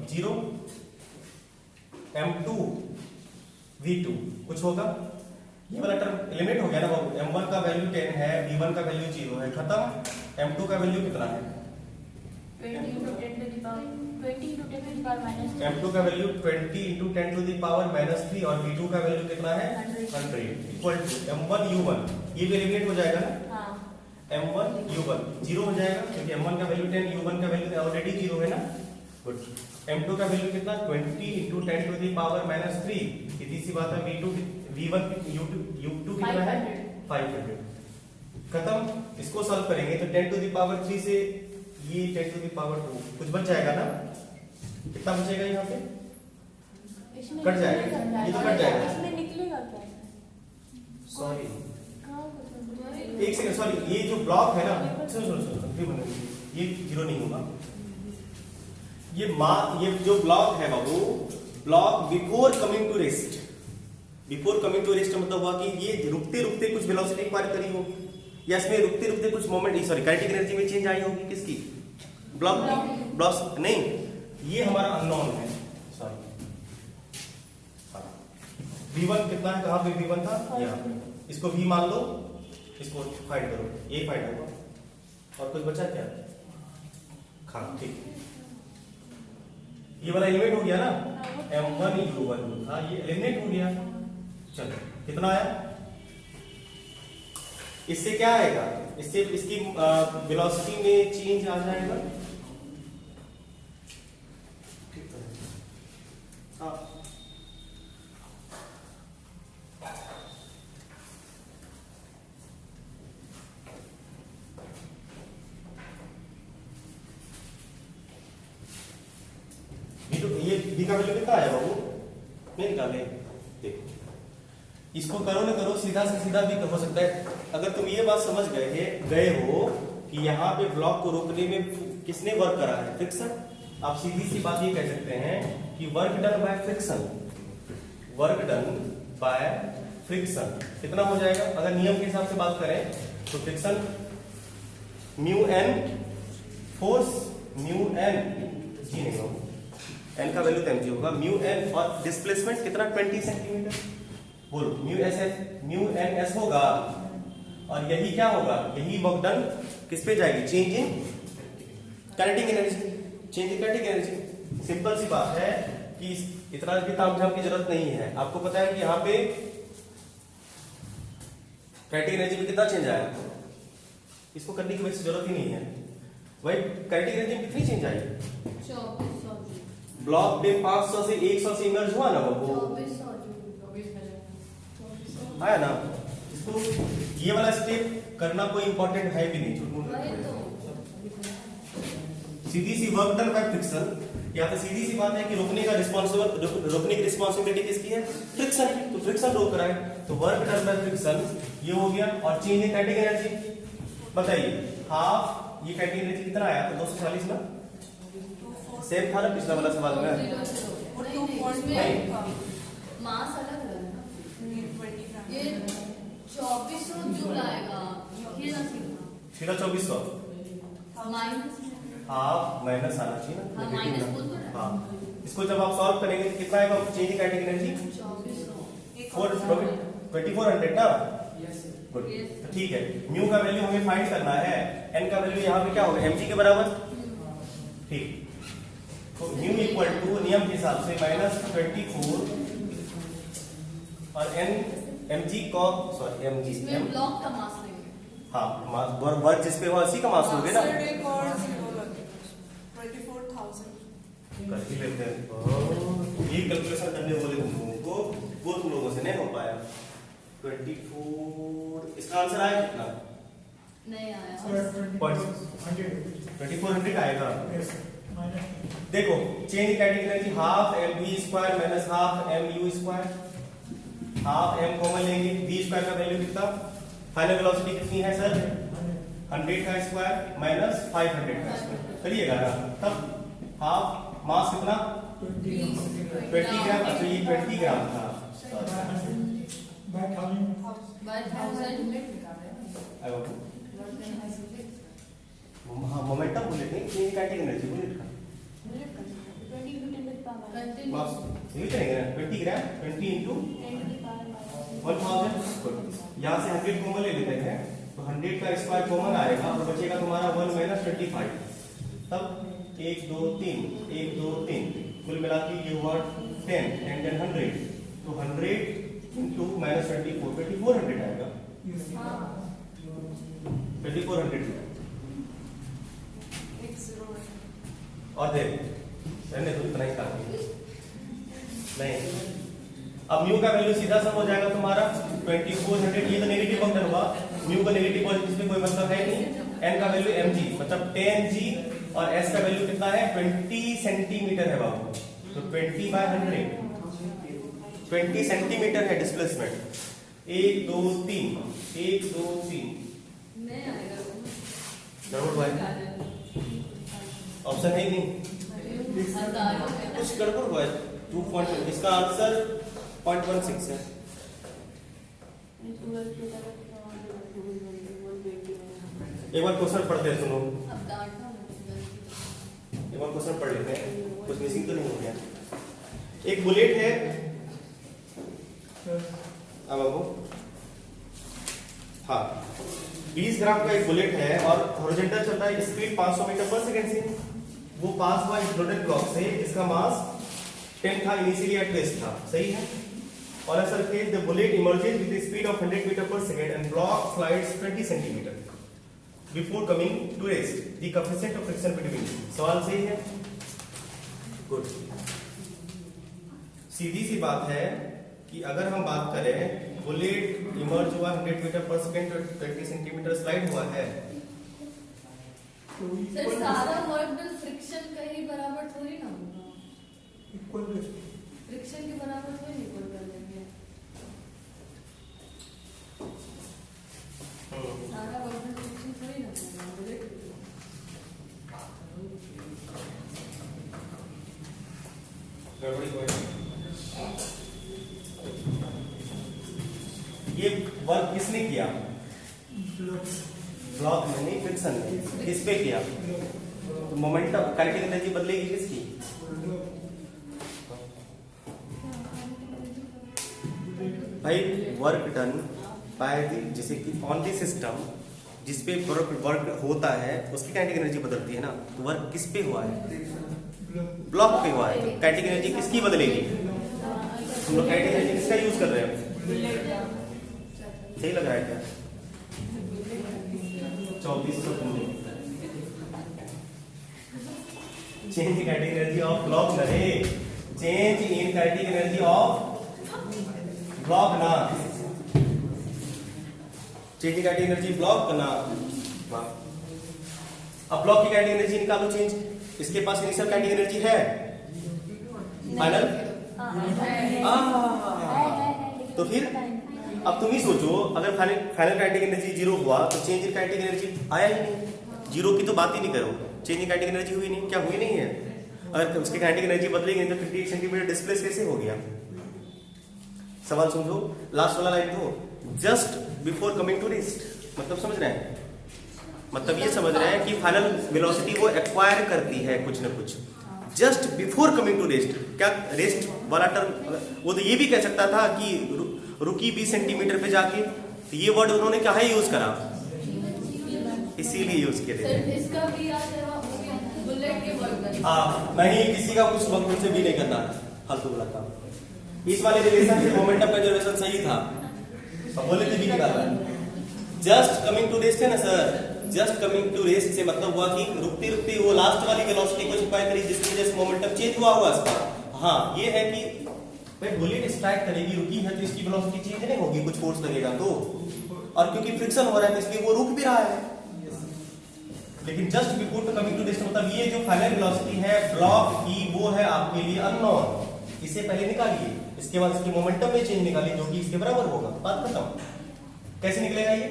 0, m2 v2 कुछ होगा? ये वाला टर्म एलिमिनेट हो गया ना बाबू। m1 का वैल्यू 10 है, v1 का वैल्यू 0 है, खत्म। m2 का वैल्यू कितना है? 20 into 10 to the power 20 into 10 to the power minus 3. m2 का value 20 into 10 to the power minus 3 और v2 का वैल्यू कितना है 100 इक्वल टू m1 u1, ये भी एलिमिनेट हो जाएगा ना, हाँ m1 u1 जीरो हो जाएगा क्योंकि m1 का वैल्यू 10, u1 का वैल्यू ऑलरेडी जीरो है ना। गुड। m2 का वैल्यू कितना 20 into 10 to the power minus 3, सीधी सी बात है v2 v1 u2 कितना है 500। खत्म। इसको सॉल्व करेंगे तो 10 to the power 3 से ये 10 to the power 2 कुछ बच जाएगा ना, कितना बचेगा यहाँ पे, इसमें कट जाएगा, ये तो कट जाएगा। इसमें निकलेगा क्या? सॉरी कहाँ कुछ एक सेकंड, सॉरी ये जो ब्लॉक है ना, सुनो सुनो सुनो, ये जीरो नहीं होगा। ये जो ब्लॉक है बाबू, block before coming to rest, before coming to rest मतलब हुआ कि ये रुकते रुकते कुछ वेलोसिटी एक्वायर करी हो, या इसमें रुकते रुकते कुछ मोमेंट सॉरी काइनेटिक एनर्जी में चेंज आई होगी, किसकी, ब्लॉक नहीं, ये हमारा अननोन है, सॉरी v1 कितना है, कहां पे v1 था, यहाँ पे, इसको v मान लो, इसको फाइंड करो, ये फाइंड होगा। और कुछ बचा क्या, हाँ ठीक, ये वाला एलिमिनेट हो गया ना, m1 u1, हाँ ये एलिमिनेट हो गया। चलो कितना आया, इससे क्या आएगा, इससे इसकी वेलोसिटी में चेंज आ जाएगा। हाँ ये v का वैल्यू कितना आया बाबू, नहीं निकाले, देखो इसको करो ना करो, सीधा से सीधा भी हो सकता है। अगर तुम ये बात समझ गए हो कि यहाँ पे ब्लॉक को रोकने में किसने वर्क करा है, फ्रिक्शन, आप सीधी सी बात ये कह सकते हैं कि work done by friction, work done by friction कितना हो जाएगा, अगर नियम के हिसाब से बात करें तो friction mu N force, mu N g नहीं होगा, एन का वैल्यू mg होगा, म्यू एन, और डिस्प्लेसमेंट कितना 20 सेंटीमीटर, बोलो म्यू एन एस होगा, और यही क्या होगा, यही वर्क डन किस पे जाएगी, change in kinetic energy, change in kinetic energy. Simple सी बात है कि इतना भी तामझाम की जरूरत नहीं है, आपको पता है कि यहाँ पे काइनेटिक एनर्जी में कितना चेंज आया, इसको करने की वैसे जरूरत ही नहीं है। भाई काइनेटिक एनर्जी में कितनी चेंज आई, 2400 ब्लॉक पे 500 से 100 से इमर्ज हुआ ना वो, 2400 आया ना। इसको ये वाला स्टेप करना कोई इंपॉर्टेंट है भी नहीं, झूठ मूठ नहीं। सीधी सी वर्क डन बाय फ्रिक्शन, यहाँ पे सीधी सी बात है कि रोकने की रिस्पॉन्सिबिलिटी किसकी है, फ्रिक्शन, तो फ्रिक्शन रोक रहा है, तो वर्क डन बाय फ्रिक्शन ये हो गया। और चेंज इन काइनेटिक एनर्जी बताइए, हाफ ये काइनेटिक एनर्जी कितना आया, तो 240 ना, सेम था ना पिछला वाला सवाल में, मास अलग है ना, 20 ग्राम। ये 2400 जूल आएगा, ये ना सीखना, सीधा 2400 माइनस हाफ माइनस आना चाहिए ना, हाँ, माइनस बोल दो ना। हाँ, इसको जब आप सॉल्व करेंगे तो कितना आएगा चेंज इन काइनेटिक एनर्जी, 2400 ना, गुड, तो ठीक है। म्यू का वैल्यू हमें फाइंड करना है, एन का वैल्यू यहाँ पे क्या होगा, mg के बराबर, ठीक, तो म्यू इक्वल टू नियम के हिसाब से -24 और एन mg को सॉरी mg इसमें ब्लॉक का मास लेंगे, हाँ वर्क जिस पे हुआ उसी का मास लोगे ना, Answer एक और zero लगे, 24,000। कर ही लेते हैं। ये कैलकुलेशन करने बोले तुम लोगों को, वो तुम लोगों से नहीं हो पाया। 24 इसका आंसर आया कितना, नहीं आया, 2400 आएगा। देखो change kinetic energy half mv square minus half mu square, half m common लेंगे, v स्क्वायर का वैल्यू कितना, फाइनल वेलोसिटी कितनी है सर, 100 का स्क्वायर माइनस 500 का स्क्वायर करिएगा ना, तब हाफ मास कितना 20 ग्राम, अच्छा ये 20 ग्राम था, बाय 1000 हाँ मोमेंटम बोले थे, चेंज काइनेटिक एनर्जी बोले था, 20 into 10 to the power minus मास यही करेंगे ना, 20 ग्राम 20 into 10 to the power minus 1000, यहाँ से 100 कॉमन ले लेते हैं, तो 100 का स्क्वायर कॉमन आएगा, और बचेगा तुम्हारा 1 - 25, तब 1 2 3 1 2 3 कुल मिला के ये हुआ 10 and then 100 तो 100 into minus 24 2400 आएगा 2400 और दे रहने तो इतना ही काफी नहीं। अब म्यू का वैल्यू सीधा सम हो जाएगा तुम्हारा 2400 ये तो नेगेटिव फंक्शन हुआ म्यू का नेगेटिव पॉजिटिव इसमें कोई मतलब है नहीं। n का वैल्यू mg मतलब 10g और s का वैल्यू कितना है 20 सेंटीमीटर है बाबू तो 20/100 20 सेंटीमीटर है डिस्प्लेसमेंट 1 2 3 1 2 3 नहीं आएगा जरूर भाई ऑप्शन है ही नहीं कुछ गड़बड़ हुआ है 2 इसका आंसर 0.16 है। एक बार क्वेश्चन पढ़ते हैं सुनो अब डांटना मत। एक बार क्वेश्चन पढ़ लेते हैं कुछ मिसिंग तो नहीं हो गया। एक बुलेट है अब बाबू हाँ 20 ग्राम का एक बुलेट है और हॉरिजॉन्टल चलता है स्पीड 500 मीटर पर सेकंड से वो पास हुआ एक लोडेड ब्लॉक से इसका मास 10 था इनिशियली एट रेस्ट था सही है और a surface the bullet emerges with a speed of 100 meter per second and block slides 20 centimeter before coming to rest the coefficient of friction between सवाल सही है गुड। सीधी सी बात है कि अगर हम बात करें बुलेट इमर्ज हुआ 100 मीटर पर सेकंड 20 सेंटीमीटर स्लाइड हुआ है सर सारा वर्क डन फ्रिक्शन का ही बराबर थोड़ी ना होगा फ्रिक्शन के बराबर थोड़ी इक्वल कर देंगे सारा वर्क डन फ्रिक्शन थोड़ी ना होगा गड़बड़ी हुई ये वर्क किसने किया ब्लॉक में नहीं फ्रिक्शन में किस पे किया तो मोमेंटम काइनेटिक एनर्जी बदलेगी किसकी भाई वर्क डन बाय जैसे कि ऑन द सिस्टम जिस पे वर्क होता है उसकी काइनेटिक एनर्जी बदलती है ना तो वर्क किस पे हुआ है ब्लॉक पे हुआ है तो काइनेटिक एनर्जी किसकी बदलेगी तुम लोग काइनेटिक एनर्जी किसका यूज कर रहे हो सही लग रहा है क्या 2400 change kinetic energy of block करे change in kinetic energy of block ना चेंज की काइनेटिक एनर्जी ब्लॉक करना अब ब्लॉक की काइनेटिक एनर्जी निकालो चेंज इसके पास इनिशियल काइनेटिक एनर्जी है फाइनल तो फिर अब तुम ही सोचो अगर फाइनल काइनेटिक एनर्जी जीरो हुआ तो चेंज इन काइनेटिक एनर्जी आया ही नहीं जीरो की तो बात ही नहीं करो चेंज इन काइनेटिक एनर्जी हुई नहीं क्या हुई नहीं है अगर उसकी काइनेटिक एनर्जी बदलेगी तो 58 सेंटीमीटर डिस्प्लेस कैसे हो गया सवाल समझो लास्ट वाला लाइन दो just before coming to rest मतलब समझ रहे हैं मतलब ये समझ रहे हैं कि फाइनल वेलोसिटी वो एक्वायर करती है कुछ ना कुछ just before coming to rest क्या रेस्ट वाला टर्म वो तो ये भी कह सकता था कि रुकी 20 सेंटीमीटर पे जाके तो ये वर्ड उन्होंने क्या है यूज करा इसीलिए यूज किए थे इसका भी याद है बुलेट के वर्क डन नहीं किसी का कुछ वक्त से भी नहीं करना फालतू वाला काम इस वाले रिलेशन से मोमेंटम का जो रिलेशन सही था अब बोले थे भी निकाला जस्ट कमिंग टू रेस्ट है ना sir just coming to rest से मतलब हुआ कि रुकते रुकते वो लास्ट वाली वेलोसिटी को स्क्वायर करी जिसकी वजह से मोमेंटम चेंज हुआ इसका हाँ ये है कि भाई बुलेट स्ट्राइक करेगी रुकी है तो इसकी वेलोसिटी चेंज नहीं होगी कुछ फोर्स लगेगा तो और क्योंकि फ्रिक्शन हो रहा है तो इसलिए वो रुक भी रहा है लेकिन just before to coming to rest मतलब ये जो फाइनल वेलोसिटी है ब्लॉक की वो है आपके लिए अननोन इसे पहले निकालिए इसके बाद इसकी मोमेंटम में चेंज निकालिए जो कि इसके बराबर होगा बात खत्म कैसे निकलेगा ये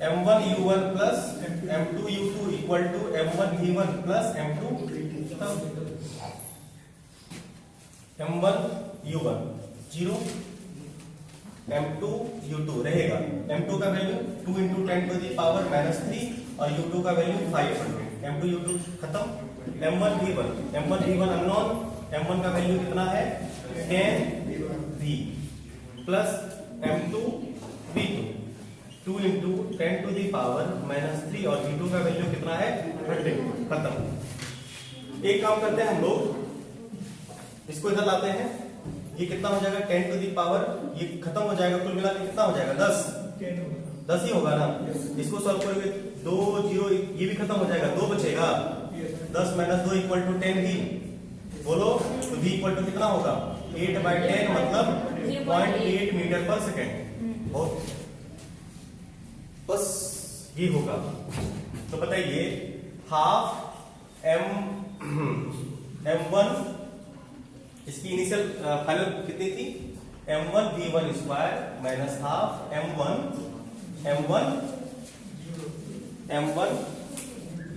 m1 u1 plus m2 u2 equal to m1 v1 plus m2 m1 u1 0 m2 u2 रहेगा m2 का value 2 into 10 to the power -3 और u2 का वैल्यू 500 m2 u2 खत्म m1 v1 अननोन m1 का वैल्यू कितना है 10 v plus m2 v2 2 into 10⁻³ और v2 का वैल्यू कितना है 100। खत्म। एक काम करते हैं हम लोग, इसको इधर लाते हैं, ये कितना हो जाएगा 10⁻, ये खत्म हो जाएगा, कुल मिला के कितना हो जाएगा 10 ही होगा ना। इसको सॉल्व करोगे 2 0, ये भी खत्म हो जाएगा, 2 बचेगा, 10 - 2 = 10 ही। बोलो तो v = कितना होगा 8/10 मतलब 0.8 मीटर पर सेकेंड। बहुत बस ये होगा। तो बताइए हाफ m1 इसकी इनिशियल फाइनल कितनी थी m1 v1 square minus half m1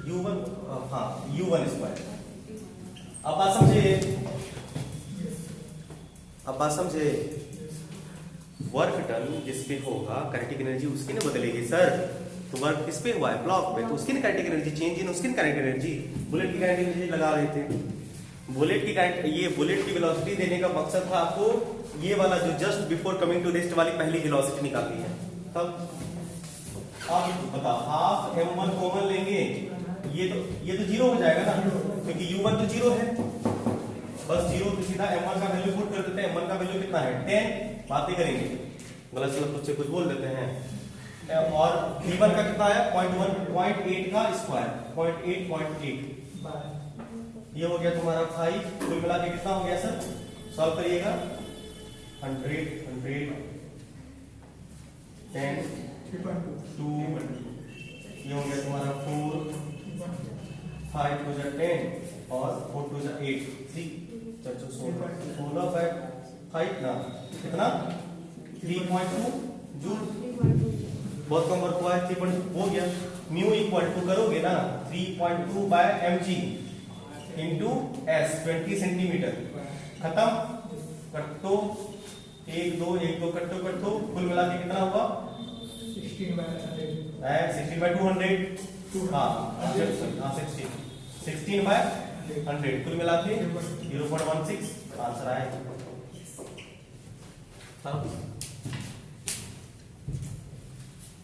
u1 हाँ u1 स्क्वायर। अब बात समझे वर्क डन जिस पे होगा काइनेटिक एनर्जी उसकी ना बदलेगी सर। तो वर्क किस पे हुआ है ब्लॉक पे, तो उसकी ना काइनेटिक एनर्जी चेंज इन उसकी काइनेटिक एनर्जी। बुलेट की काइनेटिक एनर्जी लगा रहे थे, बुलेट की वेलोसिटी देने का मकसद था आपको ये वाला जो just before coming to rest वाली पहली वेलोसिटी निकालनी है। तब आप बताओ हाफ m1 कॉमन लेंगे, ये तो 0 हो जाएगा ना क्योंकि u1 तो 0 है, बस 0 तो सीधा m1 का वैल्यू पुट कर देते हैं। m1 का वैल्यू कितना है 10, बातें करेंगे गलत सलत कुछ से कुछ बोल देते हैं। और v1 का कितना है 0.8 का स्क्वायर 0.8 ये हो गया तुम्हारा 5। कुल मिला के कितना हो गया सर, सॉल्व करिएगा 100 10 2 ये हो गया तुम्हारा 4 5 2 10 और 4 2 8 3 16/5 ना कितना 3.2 जूल। बहुत कम वर्क हुआ है, 3.2 हो गया। म्यू इक्वल टू करोगे ना 3.2/mg इंटू s 20 सेंटीमीटर। खत्म, कट्टो 1 2 कट्टो कुल मिला के कितना हुआ 16/200। हाँ 16/100 कुल मिला के 0.16 आंसर आए।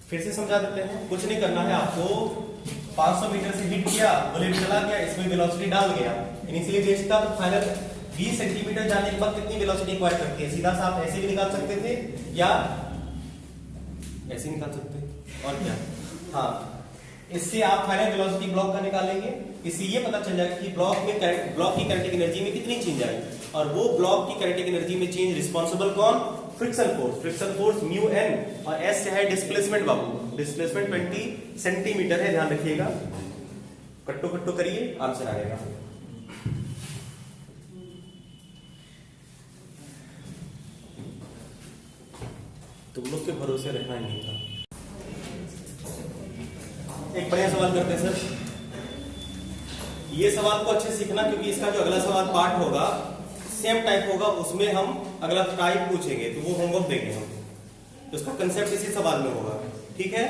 फिर से समझा देते हैं, कुछ नहीं करना है आपको। 500 मीटर से हिट किया, बुलेट चला गया, इसमें वेलोसिटी डाल गया, इनिशियली रेस्ट था, तो फाइनल 20 सेंटीमीटर जाने के बाद कितनी वेलोसिटी एक्वायर करती है। सीधा सा आप ऐसे भी निकाल सकते थे या ऐसे निकाल सकते और क्या। हाँ इससे आप फाइनल वेलोसिटी ब्लॉक का निकालेंगे, इससे ये पता चल जाएगा कि ब्लॉक की काइनेटिक एनर्जी में कितनी चेंज आई, और वो ब्लॉक की काइनेटिक एनर्जी में चेंज रिस्पांसिबल कौन, फ्रिक्शन फोर्स म्यू एन, और एस है डिस्प्लेसमेंट बाबू, डिस्प्लेसमेंट 20 सेंटीमीटर है, ध्यान रखिएगा। कट्टो करिए आंसर आएगा। तुम लोग के भरोसे रहना ही नहीं था। एक बढ़िया सवाल करते हैं सर, ये सवाल को अच्छे सीखना क्योंकि इसका जो अगला सवाल पार्ट होगा सेम टाइप होगा, उसमें हम अगला टाइप पूछेंगे तो वो होमवर्क देंगे हम, तो उसका कंसेप्ट इसी सवाल में होगा। ठीक है,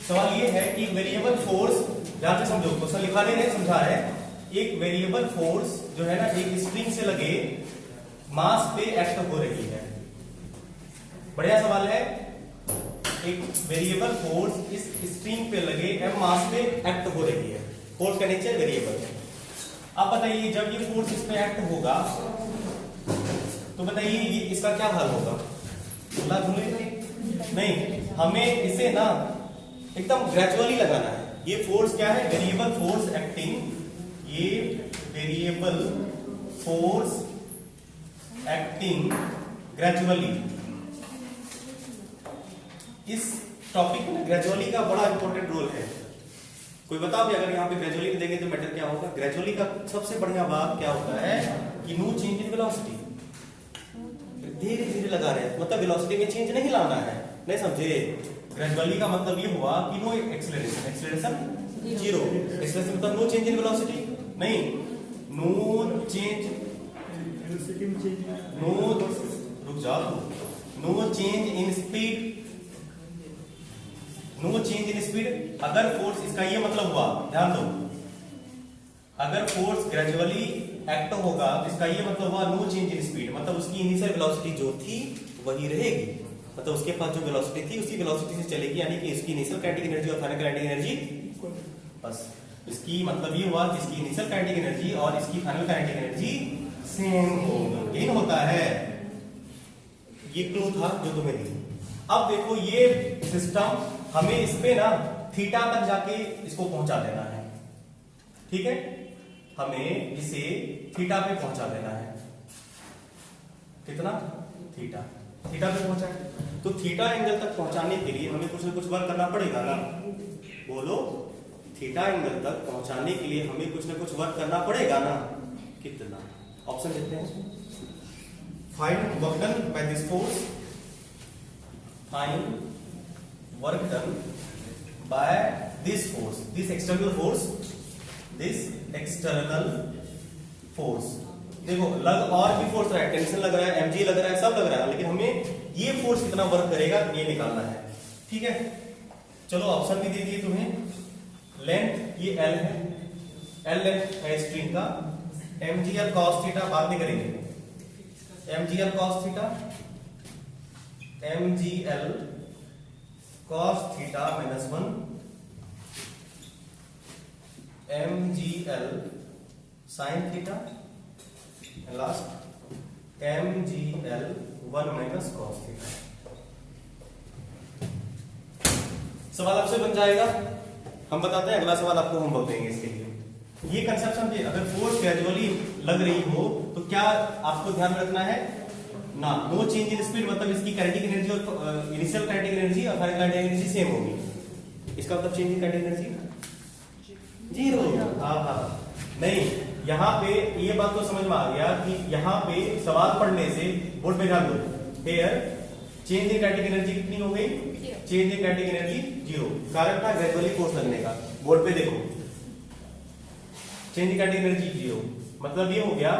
सवाल ये है कि वेरिएबल फोर्स, ध्यान से समझो, क्वेश्चन लिखाने नहीं समझा है। एक वेरिएबल फोर्स जो है ना एक स्प्रिंग से लगे मास पे एक्ट हो रही है। बढ़िया सवाल है। एक वेरिएबल फोर्स इस स्प्रिंग पे लगे एम मास पे एक्ट हो रही है, फोर्स का नेचर वेरिएबल है। अब बताइए जब ये फोर्स इस पे एक्ट होगा तो बताइए ये इसका क्या हाल होगा, नहीं, हमें इसे ना एकदम ग्रेजुअली लगाना है। ये फोर्स क्या है, वेरिएबल फोर्स एक्टिंग, ये वेरिएबल फोर्स एक्टिंग ग्रेजुअली। इस टॉपिक में ग्रेजुअली का बड़ा इंपॉर्टेंट रोल है। कोई बताओ भी, अगर यहाँ पे ग्रेजुअली देंगे तो मैटर क्या होगा। ग्रेजुअली का सबसे बढ़िया बात क्या होता है कि नो चेंज इन वेलोसिटी, धीरे धीरे लगा रहे हैं, मतलब वेलोसिटी में चेंज नहीं लाना है, नहीं समझे। ग्रेजुअली का मतलब ये हुआ कि नो एक्सेलरेशन, एक्सेलरेशन 0, एक्सेलरेशन मतलब नो चेंज इन वेलोसिटी, नहीं, नो चेंज, नो, रुक जाओ, no change in speed, no change in speed. अगर फोर्स, इसका ये मतलब हुआ, ध्यान दो, अगर फोर्स ग्रेजुअली एक्ट होगा तो इसका ये मतलब हुआ नो चेंज इन स्पीड, मतलब उसकी इनिशियल वेलोसिटी जो थी वही रहेगी। मतलब उसके पास जो वेलोसिटी थी उसी वेलोसिटी से चलेगी, यानी कि इसकी इनिशियल काइनेटिक एनर्जी और फाइनल काइनेटिक एनर्जी बस। इसकी मतलब ये हुआ कि इसकी इनिशियल काइनेटिक एनर्जी और इसकी फाइनल काइनेटिक एनर्जी सेम होगी। यही होता है, ये क्लू था जो तुम्हें दी। अब देखो ये सिस्टम हमें इस पे ना थीटा तक जाके इसको पहुंचा देना है, ठीक है, हमें इसे थीटा पे पहुंचा देना है। कितना? थीटा, थीटा पे पहुंचा है। तो थीटा एंगल तक पहुंचाने के लिए हमें कुछ ना कुछ वर्क करना पड़ेगा ना, बोलो। थीटा एंगल तक पहुंचाने के लिए हमें कुछ ना कुछ वर्क करना पड़ेगा ना। कितना? ऑप्शन देते हैं, find work done by this force, find work done by this force, this external force, this external force. देखो लग और भी फोर्स रहा है, टेंशन लग रहा है, mg लग रहा है, सब लग रहा है, लेकिन हमें ये फोर्स कितना वर्क करेगा ये निकालना है, ठीक है। चलो ऑप्शन भी दे दिए तुम्हें। लेंथ ये l है, l लेंथ है स्ट्रिंग का, mgl cos थीटा बाद में करेंगे, mgl cos theta, mgl cos theta -1, mgl sin theta, last mgl 1 minus cos theta. सवाल आपसे बन जाएगा, हम बताते हैं अगला सवाल आपको होमवर्क देंगे इसके लिए। ये कंसेप्ट समझिए, अगर फोर्स ग्रेजुअली लग रही हो तो क्या आपको ध्यान रखना है ना, नो चेंज इन स्पीड, मतलब इसकी काइनेटिक एनर्जी और इनिशियल काइनेटिक एनर्जी और फाइनल काइनेटिक एनर्जी सेम होगी। इसका मतलब change in kinetic energy zero. हाँ नहीं, यहाँ पे ये बात तो समझ में आ गया कि यहाँ पे सवाल पढ़ने से बोर्ड पे ध्यान दो, here change in kinetic energy कितनी हो गई? Change in kinetic energy zero. कारण था ग्रेजुअली फोर्स लगने का। बोर्ड पे देखो, change in kinetic energy zero, मतलब ये हो गया।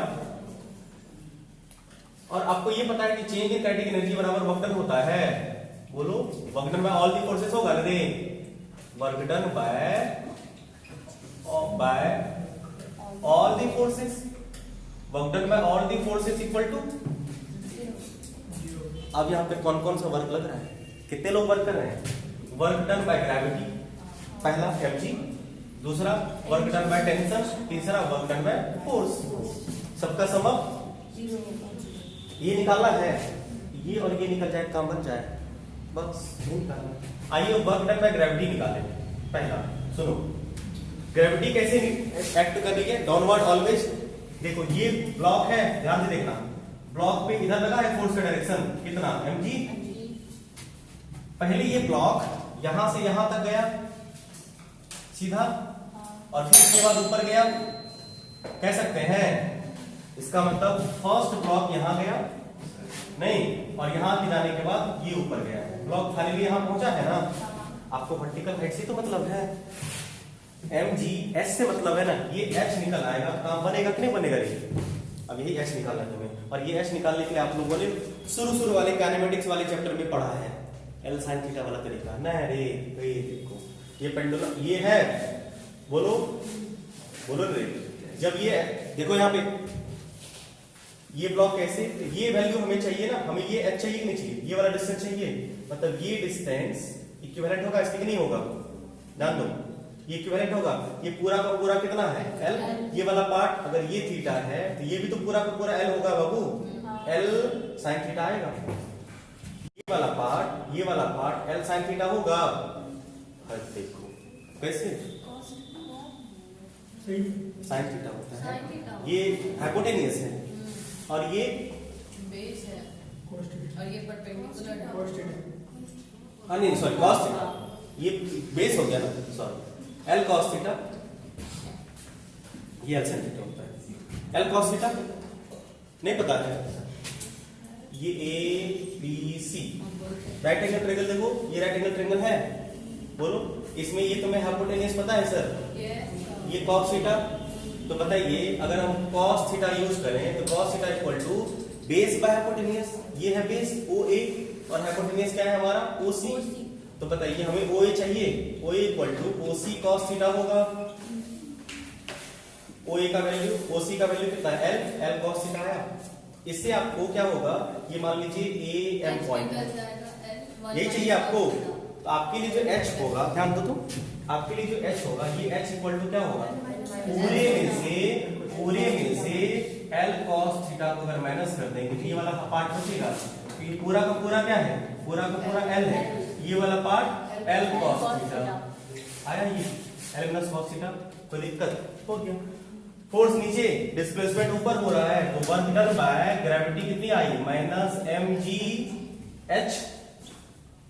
और आपको ये पता है कि चेंज इन काइनेटिक एनर्जी बराबर वर्क डन होता है, बोलो work done by all the forces होगा रे, work done bye all the forces, work done by all the forces equal to। अब यहाँ पे कौन कौन सा वर्क लग रहा है, कितने लोग वर्क कर रहे हैं? वर्क डन बाय ग्रेविटी पहला mg, दूसरा वर्क डन बाय टेंशन, तीसरा वर्क डन बाय फोर्स। सबका सम ये निकालना है, ये और ये निकल जाए, काम बन जाए, बस ये निकालना। आइए वर्क डन बाय ग्रेविटी निकालें। पहला सुनो, ग्रेविटी कैसे एक्ट कर रही है? Downward always. देखो ये ब्लॉक है, ध्यान से देखना, ब्लॉक पे इधर लगा है फोर्स का डायरेक्शन कितना? mg। पहले ये ब्लॉक यहां से यहां तक गया सीधा, और फिर उसके बाद ऊपर गया, कह सकते हैं इसका मतलब फर्स्ट ब्लॉक यहां गया नहीं, और यहां के जाने के बाद ये ऊपर गया, ब्लॉक फाइनली यहां पहुंचा है ना। आपको वर्टिकल हाइट से तो मतलब है, mg s से मतलब है ना, ये h निकल आएगा, काम बनेगा कि नहीं बनेगा? ये अब यही h निकालना है तुम्हें, और ये h निकालने के लिए आप लोगों ने शुरू वाले काइनेमेटिक्स वाले चैप्टर में पढ़ा है L sin थीटा वाला तरीका। नहीं रे, ये देखो ये पेंडुलम ये है, बोलो बोलो रे, जब ये देखो यहाँ पे ये ब्लॉक कैसे, ये वैल्यू हमें चाहिए ना, हमें ये h चाहिए कि नहीं चाहिए? ये वाला डिस्टेंस चाहिए, मतलब ये डिस्टेंस इक्विवेलेंट होगा इसके कि नहीं होगा? ध्यान दो, ये इक्विवेलेंट होगा। ये पूरा का पूरा कितना है? L। ये वाला पार्ट अगर ये थीटा है तो ये भी तो पूरा का पूरा L होगा बाबू, L sin थीटा आएगा। ये वाला पार्ट L sin थीटा होगा। देखो कैसे sin थीटा होता है, ये हाइपोटेनियस है और ये बेस है और ये परपेंडिकुलर है। नहीं सॉरी cos थीटा, ये बेस हो गया ना, सॉरी L cos थीटा, ये L sin थीटा होता है। L cos थीटा नहीं पता है, ये ABC राइट एंगल ट्रायंगल, देखो ये राइट एंगल ट्रायंगल है, बोलो इसमें ये तुम्हें हाइपोटेनियस पता है सर, ये cos थीटा। तो बताइए अगर हम cos थीटा यूज करें तो cos theta equal to base by hypotenuse, ये है बेस OA और हाइपोटेनियस क्या है हमारा OC। तो बताइए हमें OA चाहिए, OA equal to OC cos theta होगा। OA का वैल्यू, OC का वैल्यू कितना है? L cos थीटा आया। इससे आपको क्या होगा, ये मान लीजिए AM पॉइंट है, यही चाहिए आपको। तो आपके लिए जो h होगा, ध्यान दो तो, आपके लिए जो h होगा, ये h इक्वल टू क्या होगा, पूरे में से l cos थीटा को अगर माइनस कर देंगे तो ये वाला पार्ट बचेगा। तो ये पूरा का पूरा क्या है, पूरा का पूरा l है, ये वाला पार्ट l cos थीटा आया, ये l माइनस cos थीटा। कोई दिक्कत हो गया। फोर्स नीचे, डिस्प्लेसमेंट ऊपर हो रहा है, तो वर्क डन बाय ग्रेविटी कितनी आई, माइनस mgh।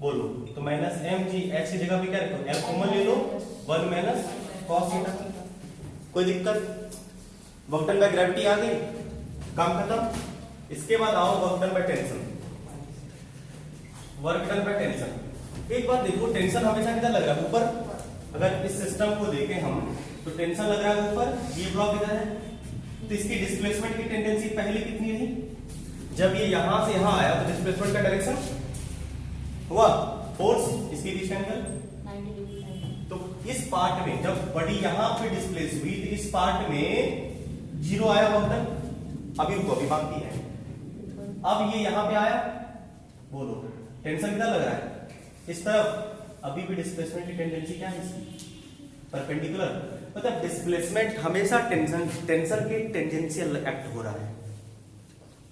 बोलो तो माइनस mgh की जगह पे क्या रखो, l कॉमन ले लो, 1 माइनस cos थीटा। कोई दिक्कत, वर्क डन बाय ग्रेविटी आ गई, काम खत्म। इसके बाद आओ work done by tension. Work done by tension, एक बात देखो, टेंशन हमेशा किधर लग रहा है, ऊपर। अगर इस सिस्टम को देखें हम तो टेंशन लग रहा है ऊपर, ये ब्लॉक इधर है, तो इसकी डिस्प्लेसमेंट की टेंडेंसी पहले कितनी रही, जब ये यहां से यहां आया तो डिस्प्लेसमेंट का डायरेक्शन हुआ, फोर्स इसके बीच एंगल। तो इस पार्ट में जब बॉडी यहां पे डिस्प्लेस हुई तो इस पार्ट में 0 आया वर्क। अभी रुको, अभी बाकी है। अब ये यहां पे आया, बोलो टेंशन कितना लग रहा है, इस तरफ। अभी भी डिस्प्लेसमेंट की टेंडेंसी क्या है इसकी, परपेंडिकुलर। मतलब डिस्प्लेसमेंट हमेशा टेंशन के टेंजेंशियल एक्ट हो रहा है,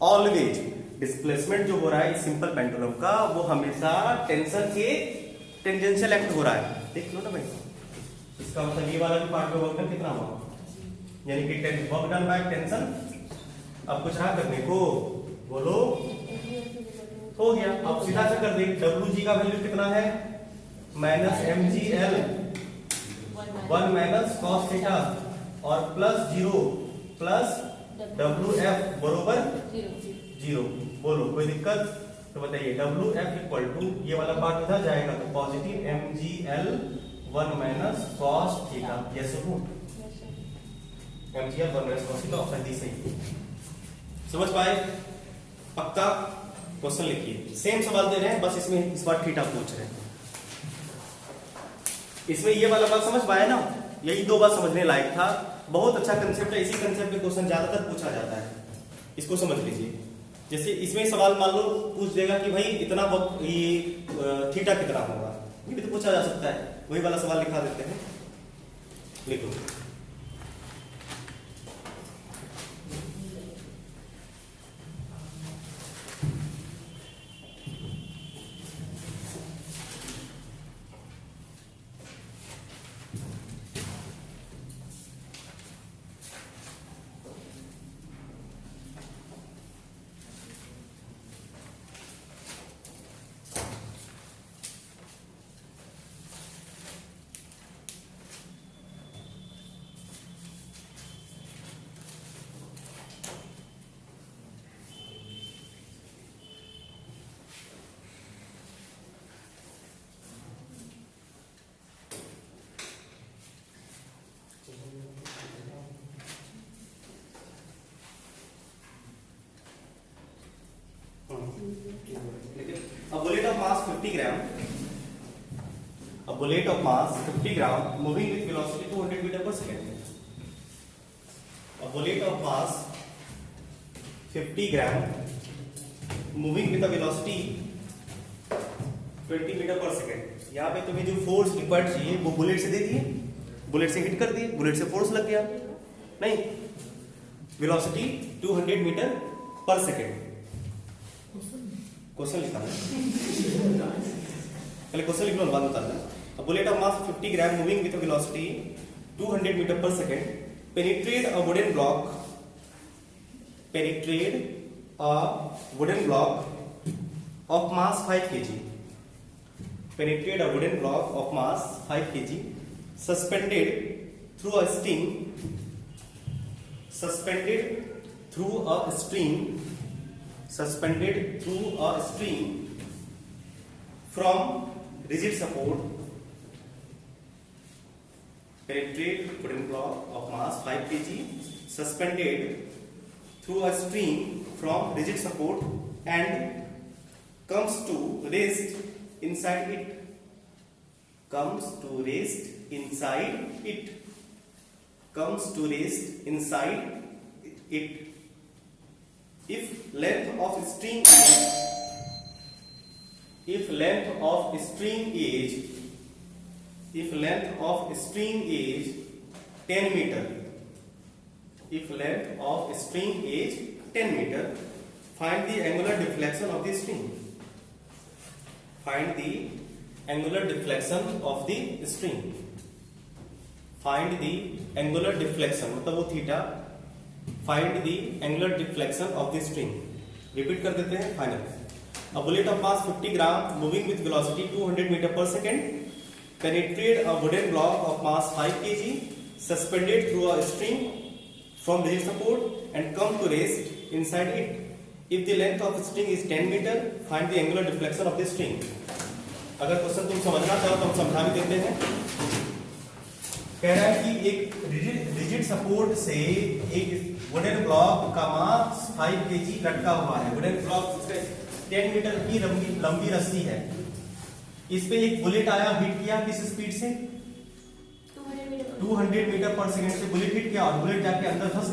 ऑलवेज। डिस्प्लेसमेंट जो हो रहा है इस सिंपल पेंडुलम का, वो हमेशा टेंशन के टेंजेंशियल एक्ट हो रहा है। देख लो ना भाई, इसका मतलब ये वाला भी पार्ट में वर्क डन कितना हुआ, यानी कि वर्क डन बाय टेंशन। अब कुछ रहा करने को, बोलो, हो गया। अब सीधा सा कर दे, WG का वैल्यू कितना है, minus mgl 1 minus cos theta और प्लस 0 प्लस WF बरोबर 0। बोलो कोई दिक्कत, तो बताइए WF इक्वल टू ये वाला पार्ट इधर जाएगा तो positive mgl 1 minus cos theta. Yes हो, mgl 1 minus cos theta, option D सही। समझ पाए, पक्का। क्वेश्चन लिखिए, सेम सवाल दे रहे हैं, बस इसमें इस बार थीटा पूछ रहे हैं। इसमें ये वाला बात समझ पाए ना, यही 2 बात समझने लायक था। बहुत अच्छा कंसेप्ट है, इसी कंसेप्ट पे क्वेश्चन ज्यादातर पूछा जाता है, इसको समझ लीजिए। जैसे इसमें सवाल मान लो पूछ देगा कि भाई इतना वक्त ये थीटा कितना होगा, ये भी तो पूछा जा सकता है। वही वाला सवाल लिखा देते हैं, लिखो। A bullet of mass 50 gram. A bullet of mass 50 gram moving with velocity 200 meter per second. A bullet of mass 50 gram moving with a velocity 20 metre पर सेकेंड। यहाँ पे तुम्हें जो फोर्स रिक्वायर्ड चाहिए वो बुलेट से दे दिए, बुलेट से हिट कर दिए, बुलेट से फोर्स लग गया, नहीं, वेलोसिटी 200 मीटर पर सेकेंड। क्वेश्चन लिखा है, पहले क्वेश्चन लिख लो, बाद में बताना। A bullet of mass 50 gram moving with a velocity 200 meter per second penetrate a wooden block of mass 5 kg. Penetrate a wooden block of mass 5 kg suspended through a string from rigid support. Penetrate wooden block of mass 5 kg suspended through a string from rigid support and comes to rest inside it. If length of string if length of string is 10 meter, if length of string is 10 meter, find the angular deflection of the string. Find the angular deflection of the string. Find the angular deflection मतलब वो theta. Find the angular deflection of the string. Repeat कर देते हैं. Final. A bullet of mass 50 gram moving with velocity 200 meter per second penetrate a wooden block of mass 5 kg suspended through a string from rigid support and come to rest inside it. If the length of the string is 10 meter, find the angular deflection of the string. अगर क्वेश्चन तुम समझना चाहो तो हम समझा भी देते हैं. कह रहा है कि एक रिजिड सपोर्ट से एक वुडन ब्लॉक का मास 5 kg लटका हुआ है. वुडन ब्लॉक 10 मीटर की लंबी रस्सी है. इस पे एक बुलेट आया, हिट किया किस स्पीड से? 200 मीटर पर सेकंड से बुलेट हिट किया और बुलेट जाके अंदर फंस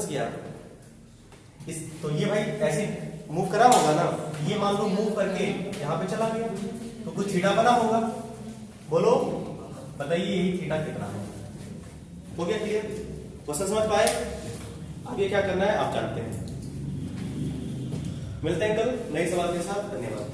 गया. तो ये भाई ऐसे मूव करा होगा ना. ये मान लो मूव करके यहाँ पे चला गया तो कुछ थीटा बना होगा. बोलो बताइए यही थीटा कितना है. हो गया क्लियर? क्वेश्चन समझ पाए? आगे क्या करना है आप जानते हैं. मिलते हैं कल नए सवाल के साथ. धन्यवाद.